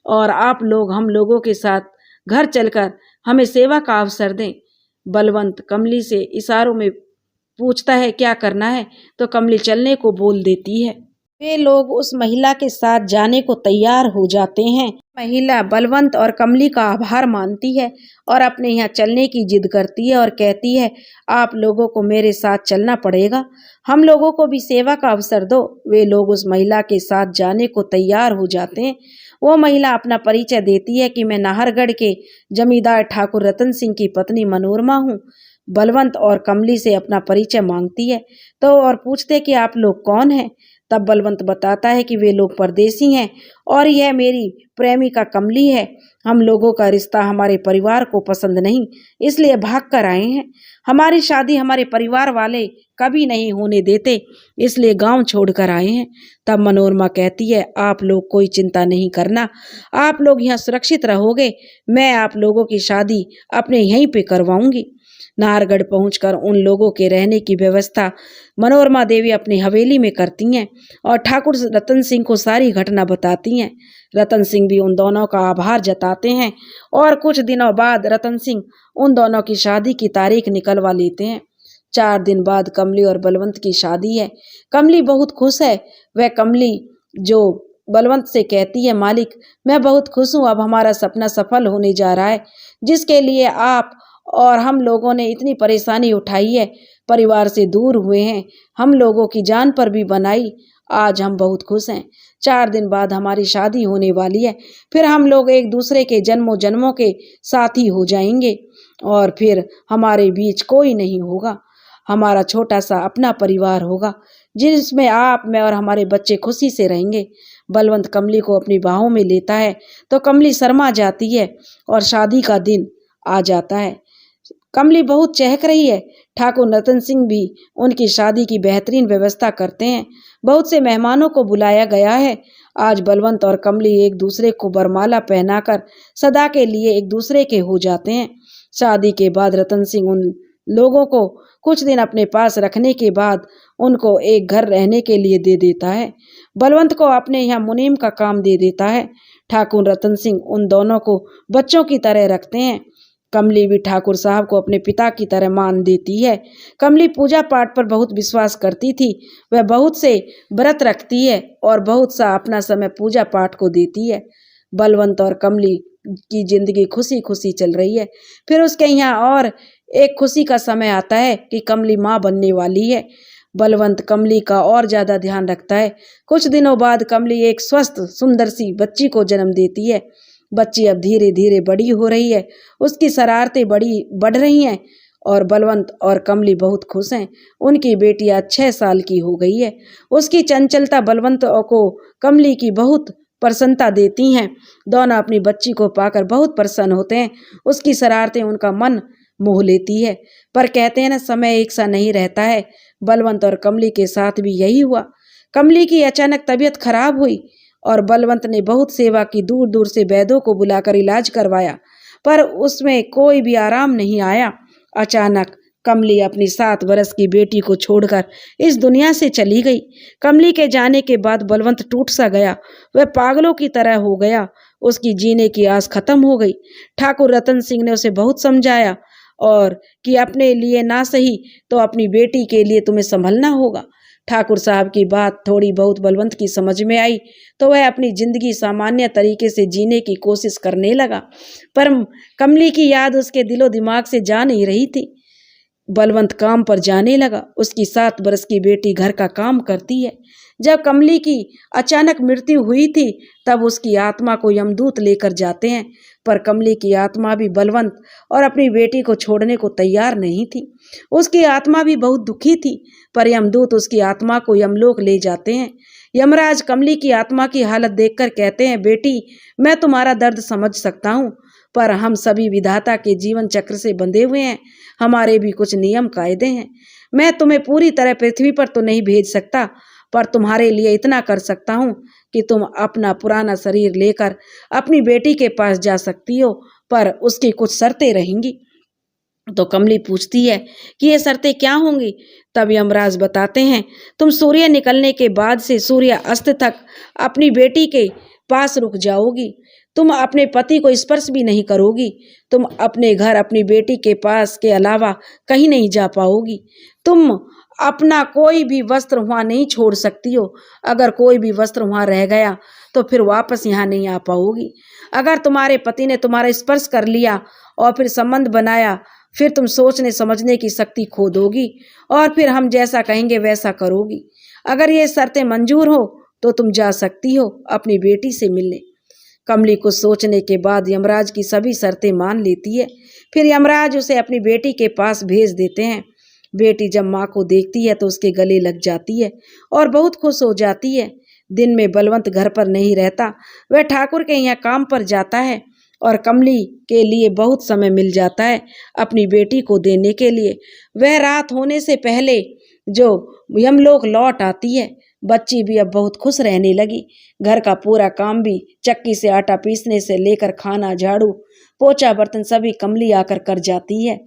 और आप लोग हम लोगों के साथ घर चलकर हमें सेवा का अवसर दें। बलवंत कमली से इशारों में पूछता है, क्या करना है? तो कमली चलने को बोल देती है। वे लोग उस महिला के साथ जाने को तैयार हो जाते हैं। महिला बलवंत और कमली का आभार मानती है और अपने यहाँ चलने की जिद करती है और कहती है, आप लोगों को मेरे साथ चलना पड़ेगा, हम लोगों को भी सेवा का अवसर दो। वे लोग उस महिला के साथ जाने को तैयार हो जाते हैं। वो महिला अपना परिचय देती है कि मैं नाहरगढ़ के जमींदार ठाकुर रतन सिंह की पत्नी मनोरमा हूँ। बलवंत और कमली से अपना परिचय मांगती है तो और पूछते कि आप लोग कौन हैं। तब बलवंत बताता है कि वे लोग परदेसी हैं और यह मेरी प्रेमिका कमली है। हम लोगों का रिश्ता हमारे परिवार को पसंद नहीं, इसलिए भाग कर आए हैं। हमारी शादी हमारे परिवार वाले कभी नहीं होने देते, इसलिए गांव छोड़कर आए हैं। तब मनोरमा कहती है, आप लोग कोई चिंता नहीं करना, आप लोग यहाँ सुरक्षित रहोगे। मैं आप लोगों की शादी अपने यहीं पे करवाऊंगी। नाहरगढ़ पहुंचकर उन लोगों के रहने की व्यवस्था मनोरमा देवी अपनी हवेली में करती हैं और ठाकुर रतन सिंह को सारी घटना बताती हैं। रतन सिंह भी उन दोनों का आभार जताते हैं और कुछ दिनों बाद रतन सिंह उन दोनों की शादी की तारीख निकलवा लेते हैं। 4 दिन बाद कमली और बलवंत की शादी है। कमली बहुत खुश है। वह कमली जो बलवंत से कहती है, मालिक, मैं बहुत खुश हूँ, अब हमारा सपना सफल होने जा रहा है, जिसके लिए आप और हम लोगों ने इतनी परेशानी उठाई है, परिवार से दूर हुए हैं, हम लोगों की जान पर भी बनाई। आज हम बहुत खुश हैं। 4 दिन बाद हमारी शादी होने वाली है। फिर हम लोग एक दूसरे के जन्मों जन्मों के साथी हो जाएंगे और फिर हमारे बीच कोई नहीं होगा। हमारा छोटा सा अपना परिवार होगा जिसमें आप, मैं और हमारे बच्चे खुशी से रहेंगे। बलवंत कमली को अपनी बाहों में लेता है तो कमली शर्मा जाती है और शादी का दिन आ जाता है। कमली बहुत चहक रही है। ठाकुर रतन सिंह भी उनकी शादी की बेहतरीन व्यवस्था करते हैं। बहुत से मेहमानों को बुलाया गया है। आज बलवंत और कमली एक दूसरे को वरमाला पहनाकर सदा के लिए एक दूसरे के हो जाते हैं। शादी के बाद रतन सिंह उन लोगों को कुछ दिन अपने पास रखने के बाद उनको एक घर रहने के लिए दे देता है। बलवंत को अपने यहाँ मुनीम का काम दे देता है। ठाकुर रतन सिंह उन दोनों को बच्चों की तरह रखते हैं। कमली भी ठाकुर साहब को अपने पिता की तरह मान देती है। कमली पूजा पाठ पर बहुत विश्वास करती थी। वह बहुत से व्रत रखती है और बहुत सा अपना समय पूजा पाठ को देती है। बलवंत और कमली की जिंदगी खुशी खुशी चल रही है। फिर उसके यहाँ और एक खुशी का समय आता है कि कमली माँ बनने वाली है। बलवंत कमली का और ज्यादा ध्यान रखता है। कुछ दिनों बाद कमली एक स्वस्थ सुंदर सी बच्ची को जन्म देती है। बच्ची अब धीरे धीरे बड़ी हो रही है, उसकी शरारतें बढ़ रही हैं और बलवंत और कमली बहुत खुश हैं। उनकी बेटी आज 6 साल की हो गई है। उसकी चंचलता बलवंत को कमली की बहुत प्रसन्नता देती हैं। दोनों अपनी बच्ची को पाकर बहुत प्रसन्न होते हैं। उसकी शरारतें उनका मन मोह लेती है। पर कहते हैं ना, समय एक सा नहीं रहता है। बलवंत और कमली के साथ भी यही हुआ। कमली की अचानक तबीयत खराब हुई और बलवंत ने बहुत सेवा की, दूर दूर से वैद्यों को बुलाकर इलाज करवाया, पर उसमें कोई भी आराम नहीं आया। अचानक कमली अपनी 7 वर्ष की बेटी को छोड़कर इस दुनिया से चली गई। कमली के जाने के बाद बलवंत टूट सा गया। वह पागलों की तरह हो गया। उसकी जीने की आस खत्म हो गई। ठाकुर रतन सिंह ने उसे बहुत समझाया और कि अपने लिए ना सही तो अपनी बेटी के लिए तुम्हें संभलना होगा। ठाकुर साहब की बात थोड़ी बहुत बलवंत की समझ में आई तो वह अपनी जिंदगी सामान्य तरीके से जीने की कोशिश करने लगा, पर कमली की याद उसके दिलो दिमाग से जा नहीं रही थी। बलवंत काम पर जाने लगा। उसकी 7 वर्ष की बेटी घर का काम करती है। जब कमली की अचानक मृत्यु हुई थी तब उसकी आत्मा को यमदूत लेकर जाते हैं, पर कमली की आत्मा भी बलवंत और अपनी बेटी को छोड़ने को तैयार नहीं थी। उसकी आत्मा भी बहुत दुखी थी, पर यमदूत उसकी आत्मा को यमलोक ले जाते हैं। यमराज कमली की आत्मा की हालत देखकर कहते हैं, बेटी मैं तुम्हारा दर्द समझ सकता हूँ, पर हम सभी विधाता के जीवन चक्र से बंधे हुए हैं। हमारे भी कुछ नियम कायदे हैं। मैं तुम्हें पूरी तरह पृथ्वी पर तो नहीं भेज सकता, पर तुम्हारे लिए इतना कर सकता हूँ कि तुम अपना पुराना शरीर लेकर अपनी बेटी के पास जा सकती हो, पर उसकी कुछ शर्तें रहेंगी। तो कमली पूछती है कि ये शर्तें क्या होंगी? तब यमराज बताते हैं, तुम सूर्य निकलने के बाद से सूर्य अस्त तक अपनी बेटी के पास रुक जाओगी। तुम अपने पति को स्पर्श भी नहीं करोगी। तुम अपने घर अपनी बेटी के पास के अलावा कहीं नहीं जा पाओगी। तुम अपना कोई भी वस्त्र वहाँ नहीं छोड़ सकती हो। अगर कोई भी वस्त्र वहाँ रह गया तो फिर वापस यहाँ नहीं आ पाओगी। अगर तुम्हारे पति ने तुम्हारा स्पर्श कर लिया और फिर संबंध बनाया, फिर तुम सोचने समझने की शक्ति खो दोगी और फिर हम जैसा कहेंगे वैसा करोगी। अगर ये शर्तें मंजूर हो तो तुम जा सकती हो अपनी बेटी से मिलने। कमली को सोचने के बाद यमराज की सभी शर्तें मान लेती है। फिर यमराज उसे अपनी बेटी के पास भेज देते हैं। बेटी जब माँ को देखती है तो उसके गले लग जाती है और बहुत खुश हो जाती है। दिन में बलवंत घर पर नहीं रहता, वह ठाकुर के यहाँ काम पर जाता है और कमली के लिए बहुत समय मिल जाता है अपनी बेटी को देने के लिए। वह रात होने से पहले जो यमलोक लौट आती है। बच्ची भी अब बहुत खुश रहने लगी। घर का पूरा काम भी, चक्की से आटा पीसने से लेकर खाना, झाड़ू, पोछा, बर्तन सभी कमली आकर कर जाती है।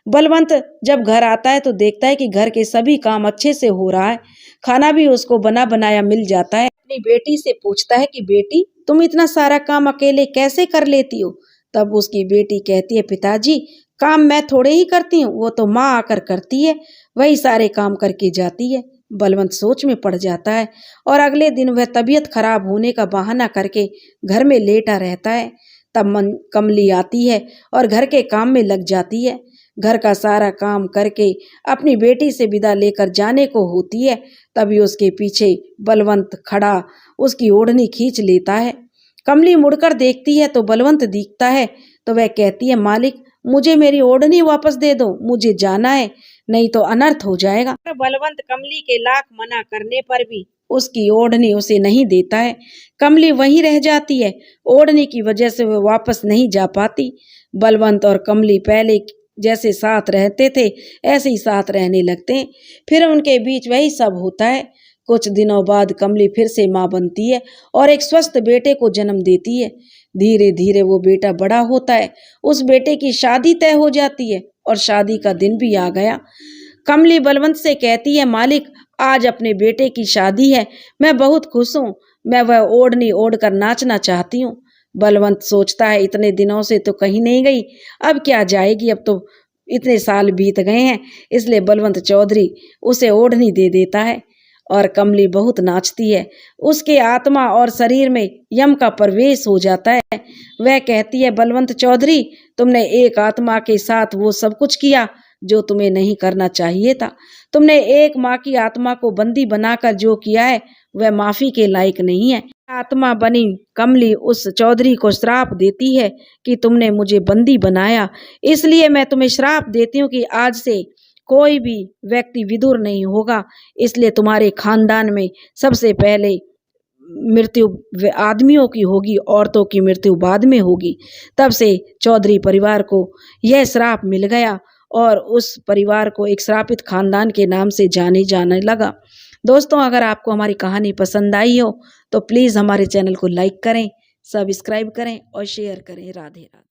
बलवंत जब घर आता है तो देखता है कि घर के सभी काम अच्छे से हो रहा है। खाना भी उसको बना बनाया मिल जाता है। अपनी बेटी से पूछता है कि बेटी तुम इतना सारा काम अकेले कैसे कर लेती हो? तब उसकी बेटी कहती है, पिताजी काम मैं थोड़े ही करती हूँ, वो तो माँ आकर करती है, वही सारे काम करके जाती है। बलवंत सोच में पड़ जाता है और अगले दिन वह तबीयत खराब होने का बहाना करके घर में लेटा रहता है। तब कमली आती है और घर के काम में लग जाती है। घर का सारा काम करके अपनी बेटी से विदा लेकर जाने को होती है, तभी उसके पीछे बलवंत खड़ा उसकी ओढ़नी खींच लेता है। कमली मुड़कर देखती है तो बलवंत दिखता है, तो वह कहती है, मालिक मुझे मेरी ओढ़नी वापस दे दो, मुझे जाना है, नहीं तो अनर्थ हो जाएगा। बलवंत कमली के लाख मना करने पर भी उसकी ओढ़नी उसे नहीं देता है। कमली वहीं रह जाती है। ओढ़नी की वजह से वह वापस नहीं जा पाती। बलवंत और कमली पहले जैसे साथ रहते थे ऐसे ही साथ रहने लगते हैं। फिर उनके बीच वही सब होता है। कुछ दिनों बाद कमली फिर से माँ बनती है और एक स्वस्थ बेटे को जन्म देती है। धीरे धीरे वो बेटा बड़ा होता है। उस बेटे की शादी तय हो जाती है और शादी का दिन भी आ गया। कमली बलवंत से कहती है, मालिक आज अपने बेटे की शादी है, मैं बहुत खुश हूँ, मैं वह ओढ़नी ओढ़कर नाचना चाहती हूँ। बलवंत सोचता है, इतने दिनों से तो कहीं नहीं गई, अब क्या जाएगी, अब तो इतने साल बीत गए हैं। इसलिए बलवंत चौधरी उसे ओढ़नी दे देता है। और कमली बहुत नाचती है। उसके आत्मा और शरीर में यम का प्रवेश हो जाता है। वह कहती है, बलवंत चौधरी, तुमने एक आत्मा के साथ वो सब कुछ किया जो तुम्हें नहीं करना चाहिए था। तुमने एक माँ की आत्मा को बंदी बनाकर जो किया है वह माफी के लायक नहीं है। आत्मा बनी कमली उस चौधरी को श्राप देती है कि तुमने मुझे बंदी बनाया, इसलिए मैं तुम्हें श्राप देती हूँ कि आज से कोई भी व्यक्ति विदुर नहीं होगा। इसलिए तुम्हारे खानदान में सबसे पहले मृत्यु आदमियों की होगी, औरतों की मृत्यु बाद में होगी। तब से चौधरी परिवार को यह श्राप मिल गया और उस परिवार को एक श्रापित खानदान के नाम से जाने लगा। दोस्तों, अगर आपको हमारी कहानी पसंद आई हो तो प्लीज़ हमारे चैनल को लाइक करें, सब्सक्राइब करें और शेयर करें। राधे राधे।